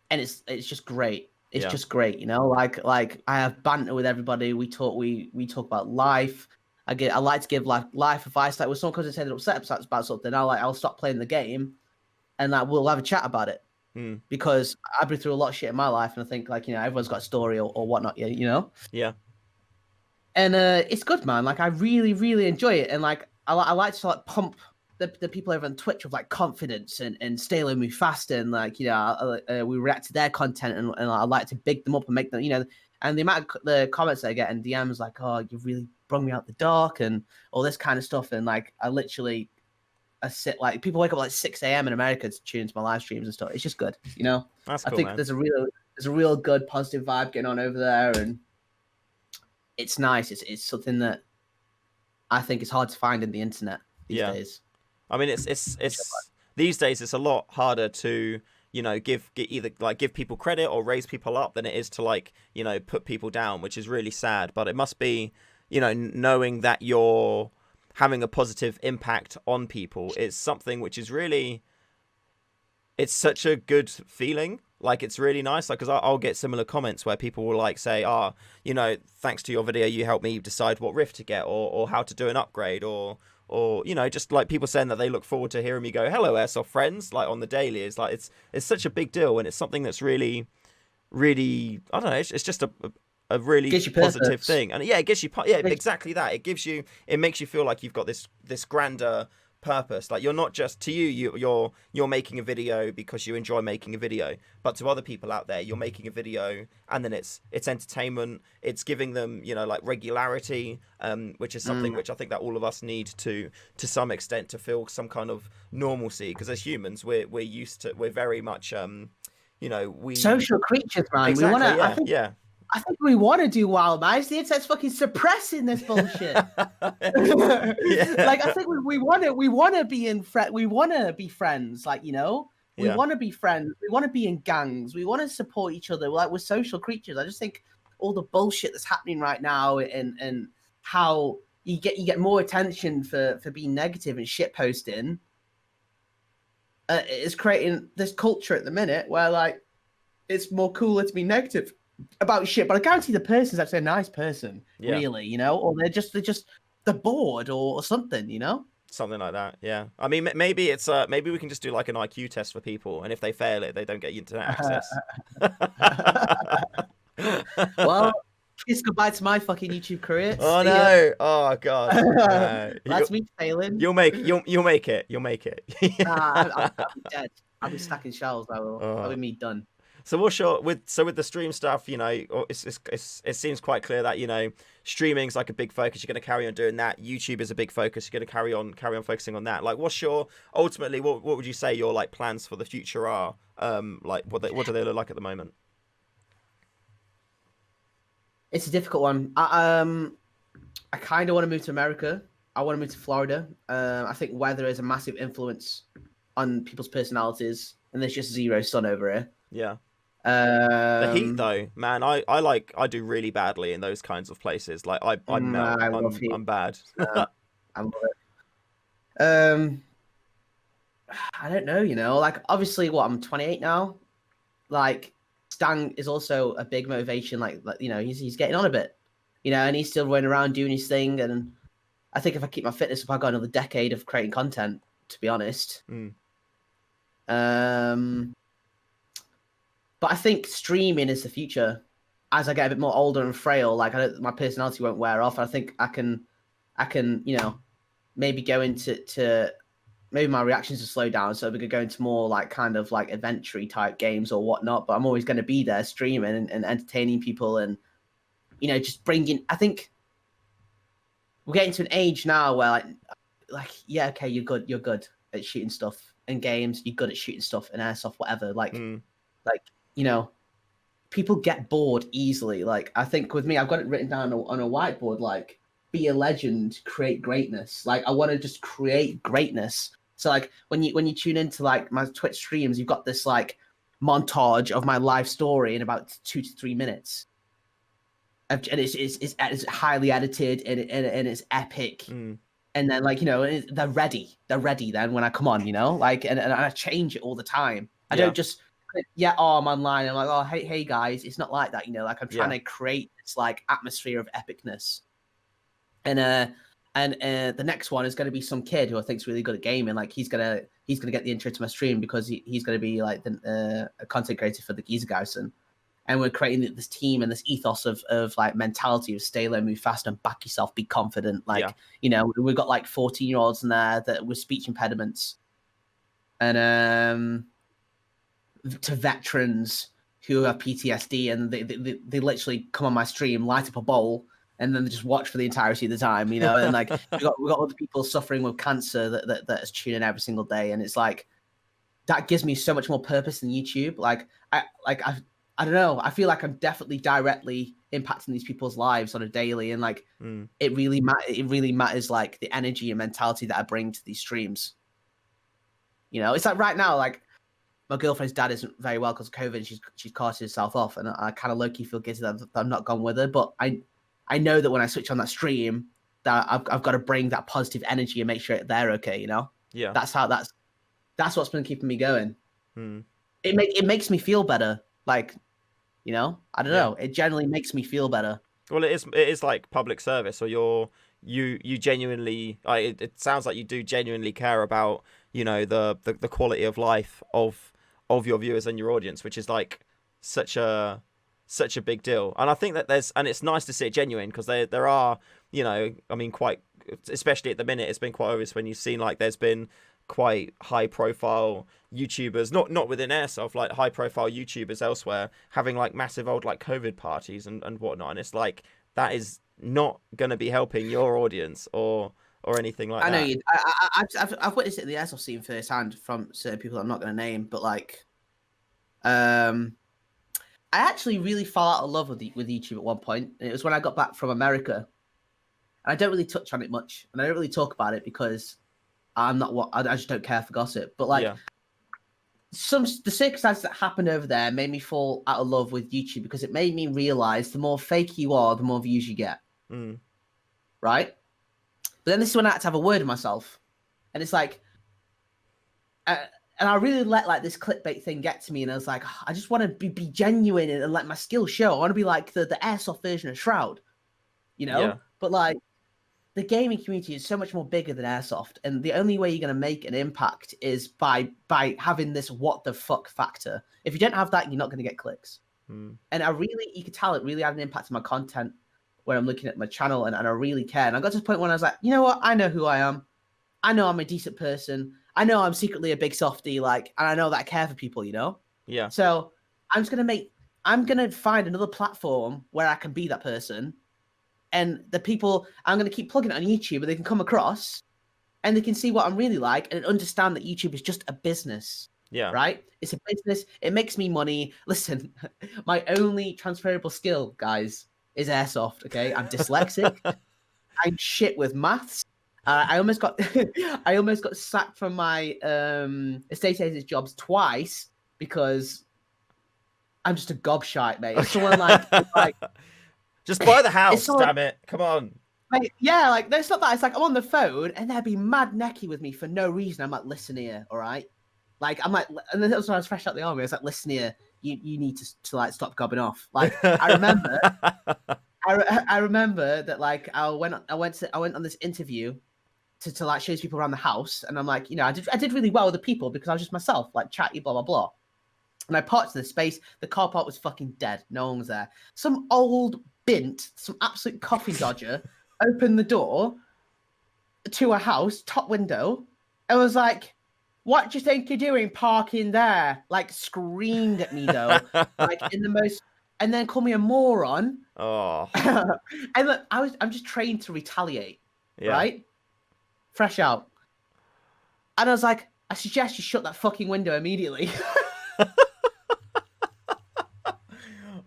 S2: and it's just great. It's just great, you know. Like I have banter with everybody. We talk about life. I like to give life advice. Like, when someone comes and says upset about something, I'll stop playing the game, and like, we'll have a chat about it. Because I've been through a lot of shit in my life, and I think, like, you know, everyone's got a story or whatnot. You know. Yeah. And it's good, man. Like, I really, really enjoy it, and like I like to like pump the people over on Twitch with like confidence and stay low, move fast, and like, you know, we react to their content, and I like to big them up and make them, you know, and the amount of the comments I get and DMs like, "Oh, you really brought me out the dark," and all this kind of stuff, and like, I literally like people wake up like 6 a.m. in America to tune into my live streams and stuff. It's just good, you know.
S1: That's
S2: I
S1: cool,
S2: think
S1: man.
S2: there's a real good positive vibe getting on over there, and it's nice. It's something that I think is hard to find in the internet these days.
S1: I mean, it's these days it's a lot harder to, you know, give people credit or raise people up than it is to, like, you know, put people down, which is really sad. But it must be, you know, knowing that you're having a positive impact on people is something which is really, it's such a good feeling. Like, it's really nice. Like, because I'll get similar comments where people will like say, you know, thanks to your video, you helped me decide what rift to get, or how to do an upgrade, or, you know, just like people saying that they look forward to hearing me go, hello, Airsoft friends, like on the daily. It's like, it's such a big deal. And it's something that's really, really, I don't know, it's just a really positive thing. And yeah, it gives you, exactly that. It makes you feel like you've got this grander purpose. Like, you're not just, to you're making a video because you enjoy making a video, but to other people out there, you're making a video and then it's entertainment. It's giving them, you know, like regularity, which is something which I think that all of us need to some extent to feel some kind of normalcy, because as humans we're very much you know, we
S2: social creatures, man.
S1: Exactly,
S2: we want to I think we want to do wild, man. The internet's fucking suppressing this bullshit. Like, I think we want to we want to be friends. Like, you know, we want to be friends. We want to be in gangs. We want to support each other. Like, we're social creatures. I just think all the bullshit that's happening right now, and how you get more attention for being negative and shit posting, is creating this culture at the minute where, like, it's more cooler to be negative about shit. But I guarantee the person's actually a nice person, really, you know, or they're bored or something, you know,
S1: something like that. Yeah, I mean, maybe it's maybe we can just do like an IQ test for people, and if they fail it, they don't get internet access.
S2: Well, kiss goodbye to my fucking YouTube career.
S1: Oh no! Oh god!
S2: That's me failing.
S1: You'll make it. You'll make it.
S2: I'll be dead. I'll be stacking shells. I'll be me done.
S1: So with the stream stuff, you know, it seems quite clear that, you know, streaming's like a big focus. You're going to carry on doing that. YouTube is a big focus. You're going to carry on focusing on that. Like, ultimately, what would you say your, like, plans for the future are? Like, what do they look like at the moment?
S2: It's a difficult one. I kind of want to move to America. I want to move to Florida. I think weather is a massive influence on people's personalities, and there's just zero sun over here.
S1: Yeah. The heat, though, man, I do really badly in those kinds of places. Like, I'm bad.
S2: I love it. I don't know, you know, like, obviously, I'm 28 now. Like, Stang is also a big motivation. Like, you know, he's getting on a bit, you know, and he's still running around doing his thing. And I think if I keep my fitness up, I've got another decade of creating content, to be honest. But I think streaming is the future. As I get a bit more older and frail, like, my personality won't wear off. I think I can, you know, maybe go into maybe my reactions will slow down, so we could go into more like kind of like adventure type games or whatnot. But I'm always going to be there streaming and entertaining people, and, you know, just bringing. I think we're getting to an age now where like yeah, okay, you're good at shooting stuff in games. You're good at shooting stuff in Airsoft, whatever. Like. You know, people get bored easily. Like, I think with me, I've got it written down on a whiteboard, like, be a legend, create greatness. Like, I want to just create greatness. So, like, when you tune into, like, my Twitch streams, you've got this, like, montage of my life story in about 2 to 3 minutes. And it's highly edited, and it's epic. And then, like, you know, they're ready then when I come on, you know, like, and I change it all the time. I don't just... I'm online and I'm like, oh, hey guys, it's not like that, you know, like, I'm trying to create this, like, atmosphere of epicness. And the next one is going to be some kid who I think's really good at gaming. Like, he's gonna get the intro to my stream because he's going to be like a content creator for the Geezer Garrison, and we're creating this team and this ethos of like mentality of stay low, move fast, and back yourself, be confident. Like, you know, we've got like 14-year-olds in there that with speech impediments, and to veterans who have PTSD, and they literally come on my stream, light up a bowl, and then they just watch for the entirety of the time, you know. And like we got other people suffering with cancer that is tuning in every single day, and it's like that gives me so much more purpose than YouTube. I don't know. I feel like I'm definitely directly impacting these people's lives on a daily, and like it really matters like the energy and mentality that I bring to these streams. You know, it's like right now, like my girlfriend's dad isn't very well because of COVID, and she's carted herself off, and I kind of low-key feel guilty that I'm not gone with her. But I know that when I switch on that stream, that I've got to bring that positive energy and make sure they're okay. You know,
S1: Yeah,
S2: that's what's been keeping me going. It makes me feel better. Like, you know, I don't know. It generally makes me feel better.
S1: Well, it is like public service, or you genuinely. It sounds like you do genuinely care about, you know, the quality of life of your viewers and your audience, which is like such a big deal. And I think that it's nice to see it genuine, because there are, you know, I mean, quite, especially at the minute, it's been quite obvious when you've seen like there's been quite high profile YouTubers, not within Airsoft, like high profile YouTubers elsewhere, having like massive old like COVID parties and whatnot. And it's like, that is not going to be helping your audience or anything like that.
S2: I know I've witnessed it in the Airsoft scene firsthand from certain people that I'm not going to name, but like, I actually really fell out of love with YouTube at one point. And it was when I got back from America, and I don't really touch on it much, and I don't really talk about it because I just don't care for gossip. But like, the circumstances that happened over there made me fall out of love with YouTube, because it made me realize the more fake you are, the more views you get. Right? But then this is when I had to have a word with myself, and it's like, and I really let like this clickbait thing get to me, and I was like, I just want to be genuine and let my skills show. I want to be like the Airsoft version of Shroud, you know.
S1: Yeah.
S2: But like, the gaming community is so much more bigger than Airsoft, and the only way you're going to make an impact is by having this what the fuck factor. If you don't have that, you're not going to get clicks. And you could tell it really had an impact on my content when I'm looking at my channel, and I really care. And I got to the point when I was like, you know what? I know who I am. I know I'm a decent person. I know I'm secretly a big softie, like, and I know that I care for people, you know?
S1: Yeah.
S2: So I'm going to find another platform where I can be that person. And the people, I'm going to keep plugging it on YouTube, and they can come across and they can see what I'm really like and understand that YouTube is just a business.
S1: Yeah.
S2: Right? It's a business. It makes me money. Listen, my only transferable skill, guys, is Airsoft. Okay. I'm dyslexic. I'm shit with maths. I almost got sacked from my estate agent's jobs twice because I'm just a gobshite, mate. If someone like
S1: just buy the house, damn it. Come on.
S2: Like, yeah, like, it's not that. It's like I'm on the phone and they'd be mad necky with me for no reason. I'm like, listen here, all right? Like, I'm like, and then that was when I was fresh out the army. I was like, listen here, you need to like stop gobbing off. Like, I remember, I remember that like I went on this interview to like show these people around the house, and I'm like, you know, I did really well with the people because I was just myself, like chatty, blah blah blah. And I parked in the space. The car park was fucking dead. No one was there. Some old bint, some absolute coffee dodger, opened the door to a house, top window, and was like, "What do you think you're doing parking there?" Like, screamed at me though, like in the most, and then called me a moron.
S1: Oh.
S2: And look, I'm just trained to retaliate, right? Fresh out. And I was like, I suggest you shut that fucking window immediately.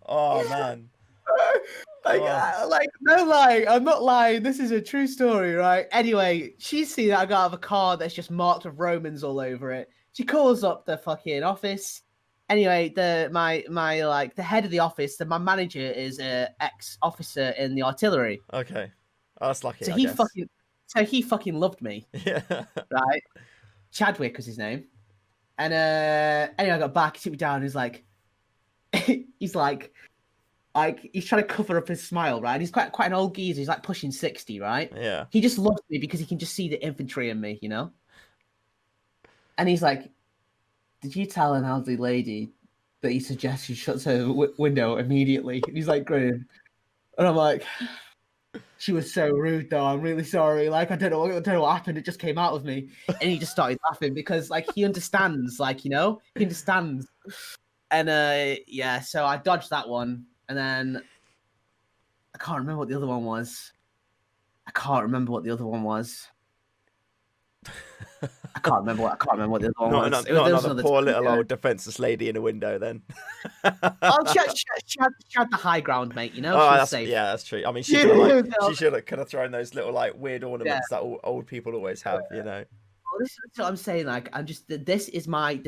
S1: Oh man.
S2: Like, no lie, I'm not lying. This is a true story, right? Anyway, she's seen that I got out of a car that's just marked with Romans all over it. She calls up the fucking office. Anyway, my like the head of the office, my manager is a ex-officer in the artillery.
S1: Okay, oh, that's lucky.
S2: So he fucking loved me. Yeah. Right. Chadwick was his name. And anyway, I got back. He took me down. And he's like, he's trying to cover up his smile, right? And he's quite an old geezer. He's like pushing 60, right?
S1: Yeah. He
S2: just loves me because he can just see the infantry in me, you know? And he's like, did you tell an elderly lady that he suggests she shuts her window immediately? And he's like grinning. And I'm like, she was so rude though. I'm really sorry. Like, I don't know what happened. It just came out of me. And he just started laughing because like he understands, like, you know, he understands. And yeah, so I dodged that one. And then I can't remember what the other one was. I can't remember what the other one was. I can't remember what the other one was.
S1: Not another poor little old defenseless lady in a window then.
S2: Oh, she had the high ground, mate. You know,
S1: Oh,
S2: she was safe.
S1: that's true. I mean, she should have kind of thrown those little like weird ornaments that old people always have, you know.
S2: Well, this is what I'm saying. Like, this is my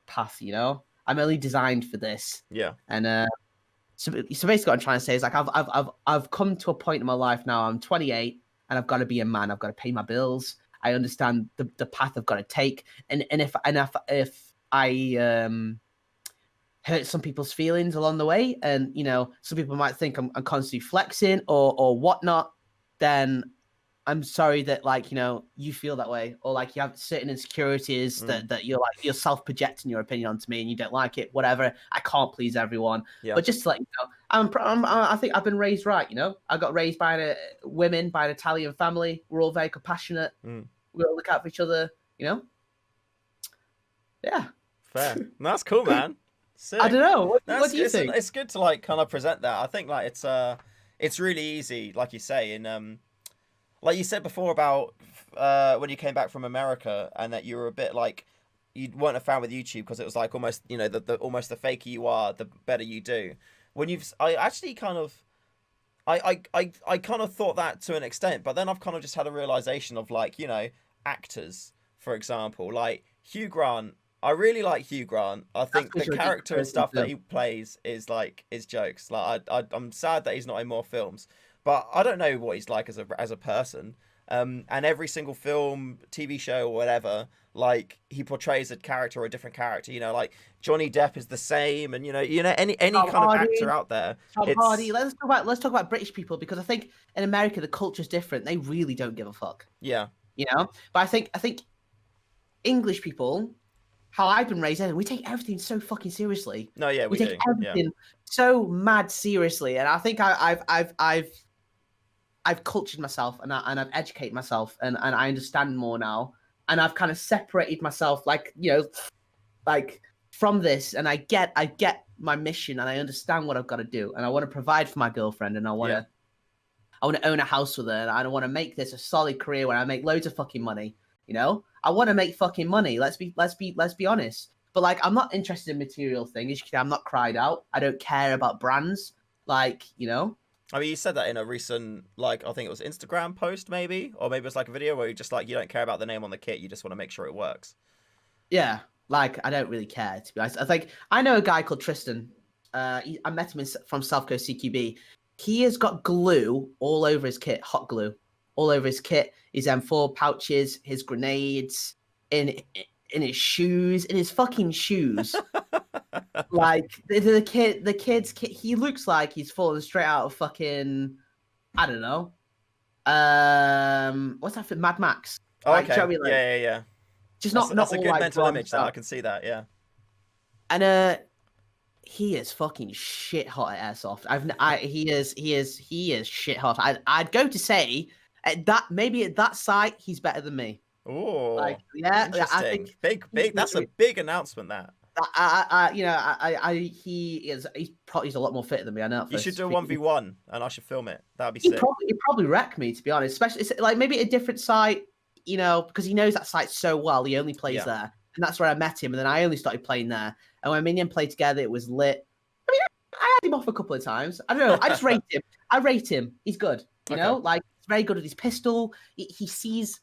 S2: path. You know, I'm only designed for this.
S1: Yeah.
S2: And so basically, what I'm trying to say is like I've come to a point in my life now. I'm 28, and I've got to be a man. I've got to pay my bills. I understand the path I've got to take, and if I hurt some people's feelings along the way, and you know, some people might think I'm constantly flexing or whatnot, then I'm sorry that like, you know, you feel that way, or like you have certain insecurities that you're self-projecting your opinion onto me and you don't like it, whatever. I can't please everyone. Yeah. But just to let you know, I think I've been raised right, you know. I got raised by an Italian family. We're all very compassionate. We all look out for each other, you know. Yeah.
S1: Fair. That's cool, man. Sick.
S2: I don't know. What do you think?
S1: It's good to like kind of present that. I think like it's really easy, like you say, in like you said before about when you came back from America and that you were a bit like you weren't a fan with YouTube because it was like almost, you know, the almost the faker you are, the better you do. I actually kind of I kind of thought that to an extent, but then I've kind of just had a realization of like, you know, actors, for example, like Hugh Grant. I really like Hugh Grant. I think the character and stuff that he plays is jokes. Like I'm sad that he's not in more films. But I don't know what he's like as a person. And every single film, TV show, or whatever, like he portrays a character or a different character. You know, like Johnny Depp is the same, and you know any kind of actor out there.
S2: Tom Hardy. Let's talk about British people, because I think in America the culture's different. They really don't give a fuck.
S1: Yeah.
S2: You know, but I think English people, how I've been raised, we take everything so fucking seriously.
S1: No, yeah,
S2: we take everything so mad seriously, and I think I've cultured myself and I've educated myself and I understand more now, and I've kind of separated myself, like, you know, like from this, and I get my mission and I understand what I've got to do, and I want to provide for my girlfriend, and I want to own a house with her, and I want to make this a solid career where I make loads of fucking money. You know, I want to make fucking money. Let's be honest. But like, I'm not interested in material things. I'm not cried out. I don't care about brands. Like, you know.
S1: I mean, you said that in a recent, like, I think it was Instagram post, maybe, or maybe it was like a video where you just like, you don't care about the name on the kit. You just want to make sure it works.
S2: Yeah, like I don't really care, to be honest. I think I know a guy called Tristan. I met him from South Coast CQB. He has got glue all over his kit, hot glue. All over his kit, his M4 pouches, his grenades, in his shoes, in his fucking shoes. Like the kid's kit, he looks like he's fallen straight out of fucking, I don't know. What's that for? Mad Max.
S1: Oh, like, okay. Like, yeah.
S2: Just
S1: that's
S2: not
S1: a
S2: all
S1: good
S2: like
S1: mental image. That I can see that. Yeah.
S2: And he is fucking shit hot at Airsoft. He is shit hot. I'd go to say. At that site, he's better than me.
S1: Oh,
S2: like, yeah,
S1: interesting. I think big. That's a big announcement. That he's a lot more fit than me. I know. You should do a 1v1, and I should film it. That'd be sick.
S2: He'd probably wreck me, to be honest. Especially like maybe a different site, you know, because he knows that site so well. He only plays there, and that's where I met him. And then I only started playing there. And when me and him played together, it was lit. I mean, I had him off a couple of times. I don't know. I just rate him. I rate him. He's good. You know, like. Very good at his pistol. He sees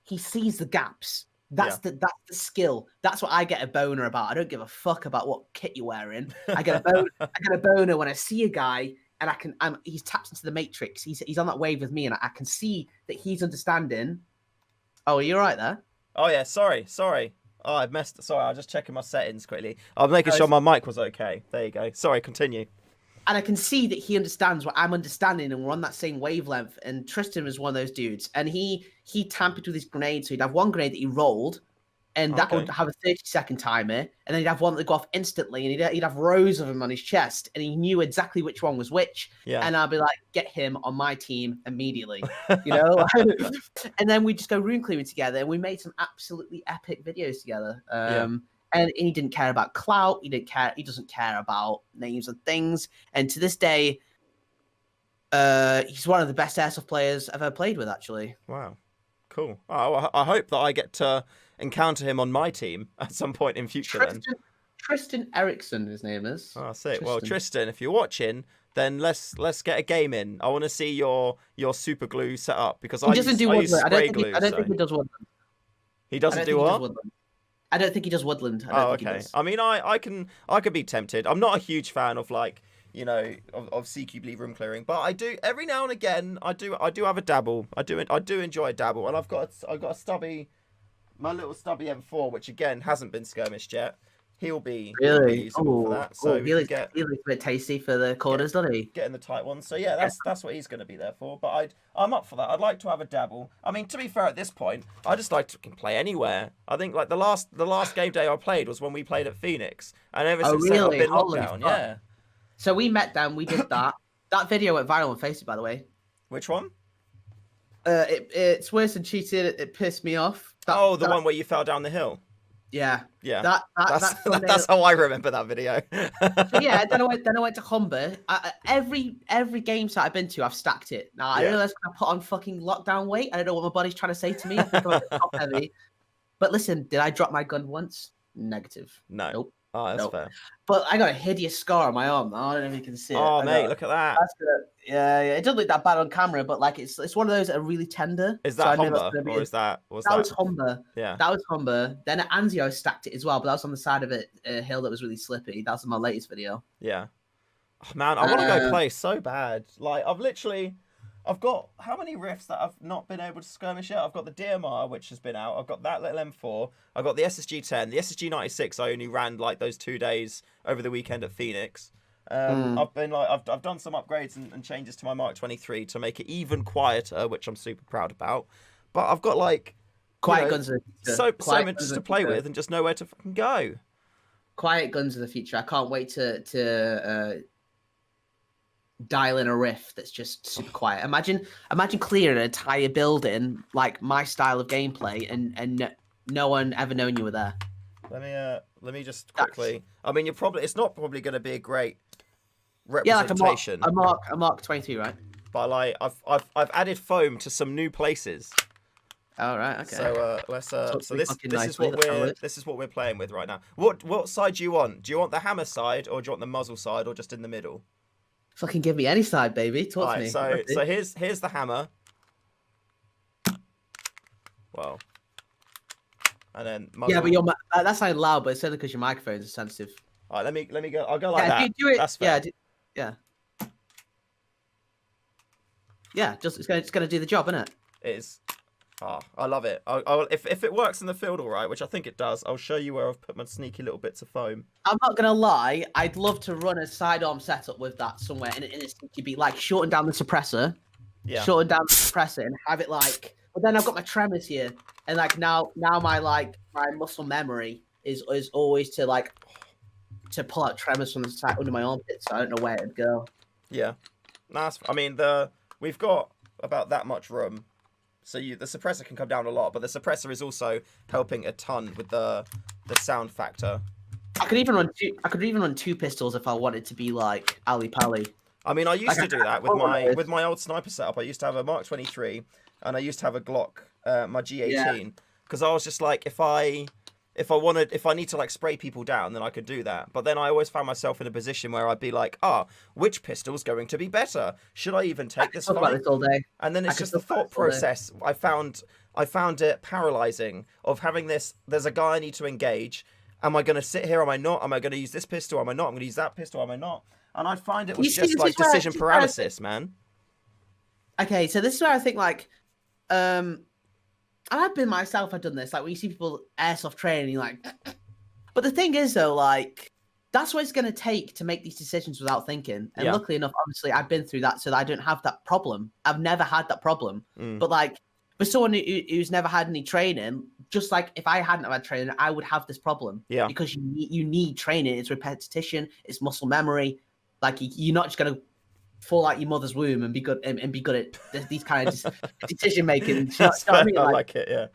S2: the gaps. That's the skill. That's what I get a boner about. I don't give a fuck about what kit you're wearing. I get a boner when I see a guy and he's tapped into the matrix. He's on that wave with me, and I can see that he's understanding. Oh, are you all right there?
S1: Oh yeah, sorry. Oh, I messed. Sorry, I was just checking my settings quickly. I'm making sure my mic was okay. There you go. Sorry, continue.
S2: And I can see that he understands what I'm understanding, and we're on that same wavelength. And Tristan was one of those dudes. And he tampered with his grenade. So he'd have one grenade that he rolled, and that would have a 30-second timer. And then he'd have one that would go off instantly, and he'd have rows of them on his chest. And he knew exactly which one was which. Yeah. And I'd be like, get him on my team immediately. You know? And then we'd just go room clearing together. And we made some absolutely epic videos together. And he didn't care about clout. He doesn't care about names and things. And to this day, He's one of the best airsoft players I've ever played with, actually.
S1: Wow, cool. Oh, I hope that I get to encounter him on my team at some point in future.
S2: Tristan Eriksson, his name is.
S1: Oh, sick. Well, Tristan, if you're watching, then let's get a game in. I want to see your super glue set up because I use spray glue.
S2: I don't think he does Woodland.
S1: He doesn't do what?
S2: I don't think he does Woodland.
S1: Oh, okay. I mean, I could be tempted. I'm not a huge fan of like, you know, of CQ bleed room clearing, but I do every now and again. I do have a dabble. I do enjoy a dabble, and I've got a stubby, my little stubby M4, which again hasn't been skirmished yet. He'll be usable for that. So
S2: he looks a bit tasty for the corners, doesn't he?
S1: Getting the tight ones. So yeah, that's what he's going to be there for. But I'm up for that. I'd like to have a dabble. I mean, to be fair, at this point, I just like to play anywhere. I think like the last game day I played was when we played at Phoenix, and ever since then I've been locked down. Yeah.
S2: So we met them. We did that. That video went viral on Facebook, by the way.
S1: Which one?
S2: It's worse than cheating. It pissed me off.
S1: The one where you fell down the hill.
S2: Yeah.
S1: That's how I remember that video.
S2: So yeah, then I went to Humber. Every game site I've been to, I've stacked it. Now I realize I put on fucking lockdown weight. I don't know what my body's trying to say to me. I think I'm a bit top heavy. But listen, did I drop my gun once? Negative.
S1: No.
S2: Nope.
S1: Oh, that's fair.
S2: But I got a hideous scar on my arm. I don't know if you can see it.
S1: Oh, mate, look at that.
S2: That's good. Yeah. It doesn't look that bad on camera, but like it's one of those that are really tender.
S1: Is that Humber or is that?
S2: That was Humber.
S1: Yeah.
S2: That was Humber. Then at Anzio, I stacked it as well, but that was on the side of a hill that was really slippy. That was my latest video.
S1: Yeah. Oh, man, I want to go play so bad. Like I've got how many rifts that I've not been able to skirmish yet? I've got the DMR, which has been out. I've got that little M4. I've got the SSG-10. The SSG-96 I only ran like those 2 days over the weekend at Phoenix. I've done some upgrades and changes to my Mark 23 to make it even quieter, which I'm super proud about. But I've got like
S2: quiet guns of the future.
S1: So much to play with and just nowhere to fucking go.
S2: Quiet guns of the future. I can't wait to dial in a riff that's just super quiet. Imagine clearing an entire building like my style of gameplay and no one ever known you were there.
S1: Let me just quickly. I mean, it's not probably going to be a great representation.
S2: Yeah, like a Mark 22, right?
S1: But like I've added foam to some new places.
S2: All right, okay.
S1: So this is what we're playing with right now. What side do you want? Do you want the hammer side or do you want the muzzle side or just in the middle?
S2: Fucking give me any side, baby. Talk to me.
S1: So here's the hammer. Well, and then muzzle.
S2: Yeah, but that sounded loud, but it's only because your microphones are sensitive.
S1: All right, let me go. I'll go like that.
S2: Do it.
S1: That's fair.
S2: Yeah. Just it's gonna do the job, isn't it?
S1: It is. Oh, I love it. If it works in the field all right, which I think it does, I'll show you where I've put my sneaky little bits of foam.
S2: I'm not gonna lie. I'd love to run a sidearm setup with that somewhere in a sneaky beat, like shorten down the suppressor, and have it like. But then I've got my tremors here, and like now my muscle memory is always to pull out tremors from the side under my armpit, so I don't know where it'd go.
S1: Yeah, we've got about that much room. So the suppressor can come down a lot, but the suppressor is also helping a ton with the sound factor.
S2: I could even run two pistols if I wanted to be like Ali Pali.
S1: I mean, I used to do that with my old sniper setup. I used to have a Mark 23 and I used to have a Glock, my G18, because I was just like, if I need to like spray people down, then I could do that. But then I always found myself in a position where I'd be like, which pistol's going to be better? Should I even take this fight?
S2: About this all day.
S1: And then it's just the thought process. I found it paralyzing of having this. There's a guy I need to engage. Am I going to sit here? Am I not? Am I going to use this pistol? Am I not? I'm going to use that pistol. Am I not? And I find it was just like decision paralysis, man.
S2: Okay, so this is where I think like, I've been myself. I've done this. Like when you see people airsoft training, you're like, but the thing is though, like that's what it's going to take to make these decisions without thinking. And luckily enough, obviously, I've been through that, so that I don't have that problem. I've never had that problem. But like for someone who's never had any training, just like if I hadn't had training, I would have this problem. Yeah, because you need training. It's repetition. It's muscle memory. Like you're not just going to fall out your mother's womb and be good at these kind of decision making.
S1: I like it, yeah.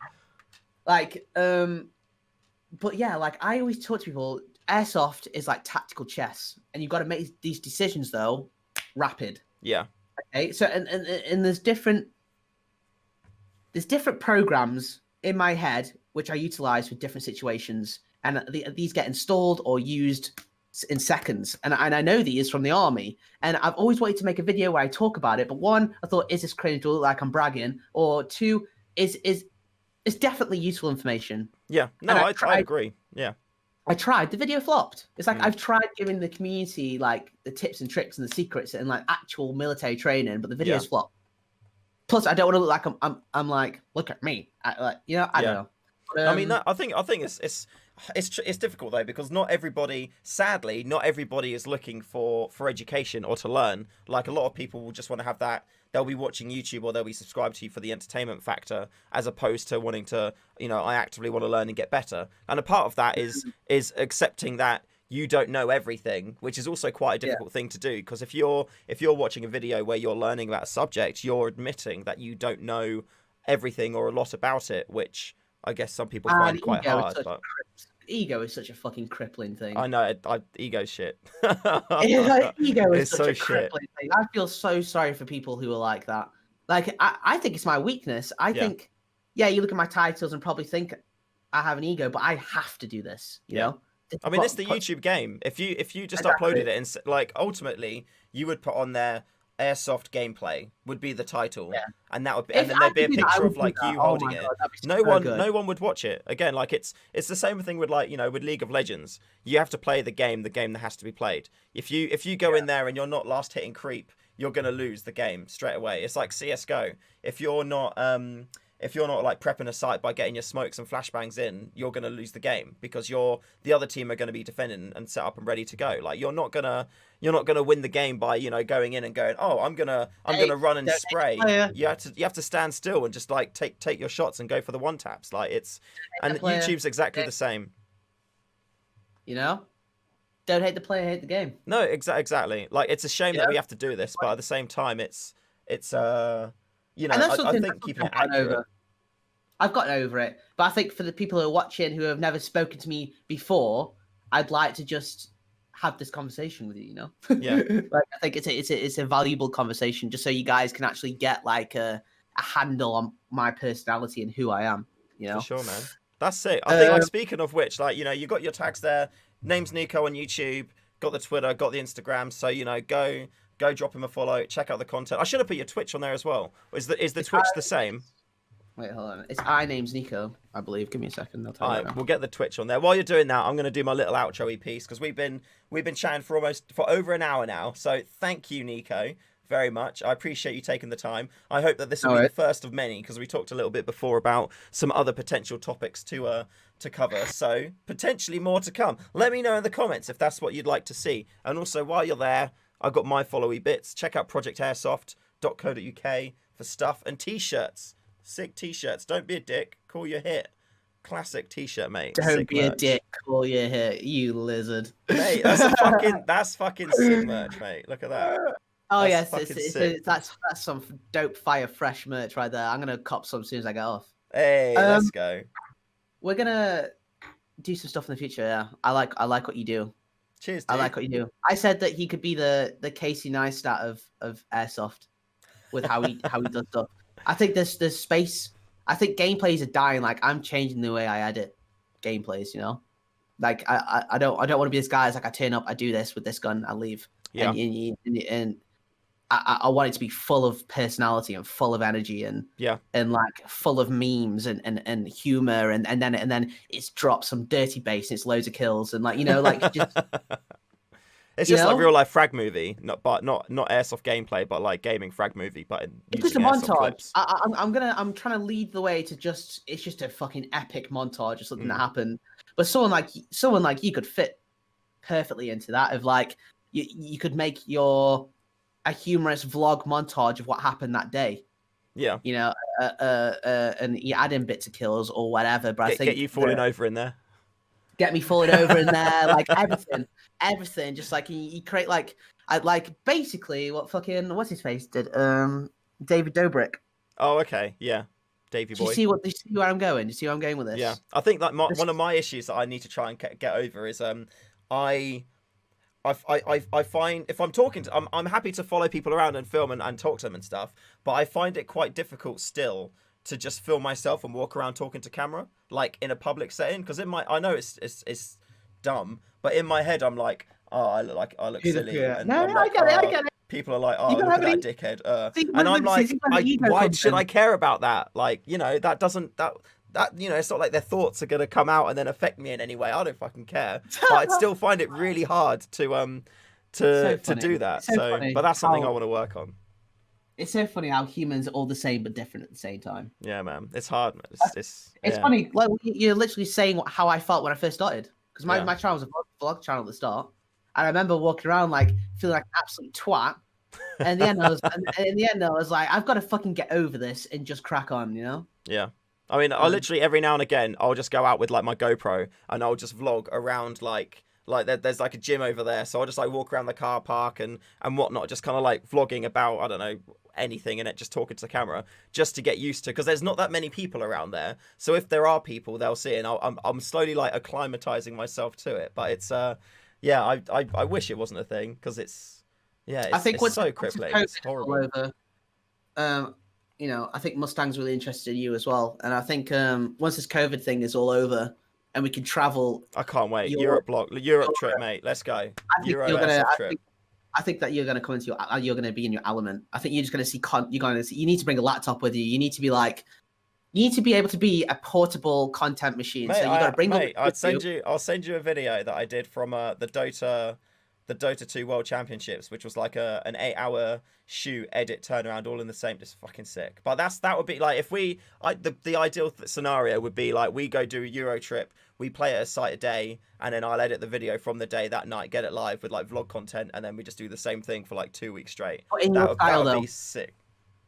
S2: Like, but yeah, like I always talk to people, airsoft is like tactical chess, and you've got to make these decisions though rapid.
S1: Yeah.
S2: Okay, so and there's different programs in my head which I utilize for different situations, and these get installed or used in seconds. And I know these from the army, and I've always wanted to make a video where I talk about it. But one, I thought, is this cringe? Do I look like I'm bragging? Or two, is it's definitely useful information.
S1: Yeah, no, I agree. Yeah.
S2: I tried. The video flopped. It's like I've tried giving the community like the tips and tricks and the secrets and like actual military training, but the video's flopped. Plus, I don't want to look like I'm like, look at me. I don't know.
S1: I mean, I think it's difficult though, because not everybody, sadly, not everybody is looking for education or to learn. Like, a lot of people will just want to have that. They'll be watching YouTube or they'll be subscribed to you for the entertainment factor, as opposed to wanting to, I actively want to learn and get better. And a part of that is accepting that you don't know everything, which is also quite a difficult thing to do, because if you're watching a video where you're learning about a subject, you're admitting that you don't know everything or a lot about it, which I guess some people find quite hard. But
S2: ego is such a fucking crippling thing.
S1: I know, ego's shit.
S2: Ego is such a crippling thing. I feel so sorry for people who are like that. Like, I think it's my weakness. I think, you look at my titles and probably think I have an ego, but I have to do this, you know?
S1: I mean, it's the YouTube game. If you just uploaded it and, like, ultimately you would put on there Airsoft gameplay would be the title, and that would be, and then there'd be a picture of like you holding it. No one would watch it. Again, like it's the same thing with, like, with League of Legends. You have to play the game that has to be played. If you go in there and you're not last hitting creep, you're gonna lose the game straight away. It's like CS:GO. If you're not like prepping a site by getting your smokes and flashbangs in, you're going to lose the game, because the other team are going to be defending and set up and ready to go. Like, you're not going to win the game by, getting in and going, oh, I'm going to run and spray. You have to stand still and just like take your shots and go for the one taps. Like, and YouTube's exactly the same.
S2: Don't hate the player, hate the game.
S1: No, exactly. Like, it's a shame that we have to do this, but at the same time it's I think keeping it accurate.
S2: I've gotten over it, but I think for the people who are watching who have never spoken to me before, I'd like to just have this conversation with you.
S1: Yeah.
S2: Like, I think it's a valuable conversation, just so you guys can actually get like a handle on my personality and who I am.
S1: For sure, man. That's it. I think, like, speaking of which, like, you got your tags there. Name's Nico on YouTube. Got the Twitter. Got the Instagram. So go drop him a follow. Check out the content. I should have put your Twitch on there as well. Is the Twitch the same?
S2: Wait, hold on. It's name's Nico, I believe. Give me a second. I'll tell you.
S1: We'll get the Twitch on there. While you're doing that, I'm going to do my little outro piece, because we've been chatting for over an hour now. So thank you, Nico, very much. I appreciate you taking the time. I hope that this will be the first of many, because we talked a little bit before about some other potential topics to cover. So potentially more to come. Let me know in the comments if that's what you'd like to see. And also, while you're there, I've got my followy bits. Check out projectairsoft.co.uk for stuff and t-shirts. Sick t-shirts. Don't be a dick. Call your hit. Classic t-shirt, mate.
S2: Don't be a dick. Call your hit. You lizard.
S1: Mate, that's fucking sick merch, mate. Look at that.
S2: Oh yes, that's some dope fire fresh merch right there. I'm gonna cop some as soon as I get off.
S1: Hey, let's go.
S2: We're gonna do some stuff in the future. Yeah, I like what you do.
S1: Cheers, dude.
S2: I like what you do. I said that he could be the Casey Neistat of Airsoft with how he does stuff. I think there's space. I think gameplays are dying. Like, I'm changing the way I edit gameplays. Like I don't want to be this guy. It's like, I turn up, I do this with this gun, I leave.
S1: Yeah.
S2: And I want it to be full of personality and full of energy and like full of memes and humor and then it's dropped some dirty bass and it's loads of kills and like just
S1: it's just like real life frag movie, not Airsoft gameplay, but like gaming frag movie, but
S2: it's just a montage. I'm trying to lead the way to it's just a fucking epic montage of something that happened. But someone like you could fit perfectly into that, of like you could make a humorous vlog montage of what happened that day.
S1: Yeah.
S2: And you add in bits of kills or whatever. But I think
S1: get you falling over in there.
S2: Get me falling over in there, like everything. Just like you create like basically what fucking what's his face did. David Dobrik.
S1: Oh, okay, yeah, Davey boy.
S2: Do you see where I'm going? Do you see where I'm going with this?
S1: Yeah, I think like one of my issues that I need to try and get over is I find if I'm talking to, I'm happy to follow people around and film and talk to them and stuff, but I find it quite difficult still to just film myself and walk around talking to camera, like in a public setting, because I know it's dumb, but in my head I'm like, oh, I look silly, and
S2: No,
S1: I'm like,
S2: I get it.
S1: people are like, oh,
S2: You
S1: look
S2: don't
S1: at
S2: have
S1: that dickhead,
S2: See,
S1: and I'm like,
S2: ego
S1: why
S2: comes
S1: should
S2: in.
S1: I care about that? Like, you know, that doesn't that you know, it's not like their thoughts are gonna come out and then affect me in any way. I don't fucking care, but I'd still find it really hard to do that. So but that's something I want to work on.
S2: It's so funny how humans are all the same but different at the same time.
S1: Yeah, man, it's hard, man. It's
S2: funny. Like you're literally saying how I felt when I first started, because my channel was a vlog channel at the start, and I remember walking around like feeling like an absolute twat. And in the end, I was like, I've got to fucking get over this and just crack on, you know?
S1: Yeah. I mean, I literally every now and again I'll just go out with like my GoPro and I'll just vlog around like there's like a gym over there, so I'll just like walk around the car park and whatnot, just kind of like vlogging about, I don't know, anything, and just talking to the camera just to get used to, because there's not that many people around there, so if there are people they'll see it, and I'm slowly like acclimatizing myself to it, but it's I wish it wasn't a thing, because I think it's so crippling, it's horrible.
S2: You know, I think Mustang's really interested in you as well, and I think once this COVID thing is all over and we can travel,
S1: I can't wait. Europe trip, mate. Let's go.
S2: I think that you're gonna come into you're gonna be in your element. I think you're just gonna see you need to bring a laptop with you. You need to be able to be a portable content machine.
S1: Mate,
S2: so you got to bring.
S1: Mate, I'll send you a video that I did from the Dota 2 World Championships, which was like an 8-hour shoot, edit, turnaround, all in the same, just fucking sick. But that would be like, if the ideal scenario would be like, we go do a Euro trip, we play at a site a day, and then I'll edit the video from the day that night, get it live with like vlog content, and then we just do the same thing for like 2 weeks straight. That would be sick.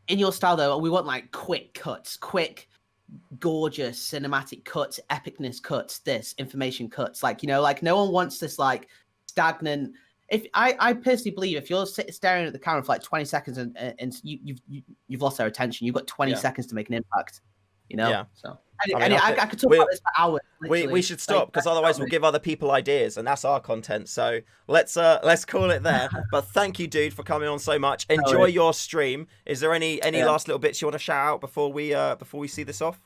S2: In your style though, we want like quick cuts, gorgeous cinematic cuts, epicness cuts, information cuts. Like, you know, like no one wants this like stagnant. If I personally believe if you're staring at the camera for like 20 seconds and you've lost their attention, you've got 20 seconds to make an impact, you know?
S1: Yeah.
S2: So I could talk about this for hours.
S1: We should stop, because otherwise we'll give other people ideas, and that's our content. So let's call it there. But thank you, dude, for coming on so much. Enjoy your stream. Is there any last little bits you want to shout out before we see this off?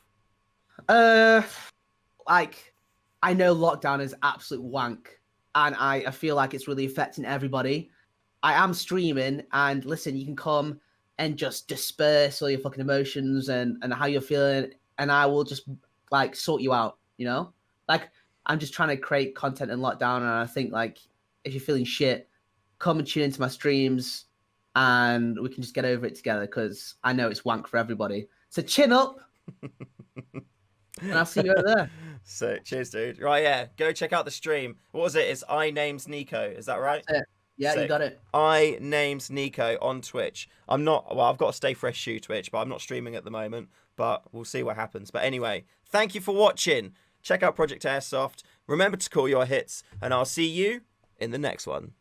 S2: Like, I know lockdown is absolute wank, and I feel like it's really affecting everybody. I am streaming, and listen, you can come and just disperse all your fucking emotions and how you're feeling, and I will just like sort you out, you know? Like, I'm just trying to create content in lockdown, and I think like if you're feeling shit, come and tune into my streams and we can just get over it together, because I know it's wank for everybody. So chin up. And I'll see you over there.
S1: So cheers, dude. Right, yeah. Go check out the stream. What was it? It's Names Nicco. Is that right?
S2: That's it. Yeah,
S1: Sick.
S2: You got it.
S1: Names Nicco on Twitch. I've got a StayFreshShoe Twitch, but I'm not streaming at the moment. But we'll see what happens. But anyway, thank you for watching. Check out Project Airsoft. Remember to call your hits, and I'll see you in the next one.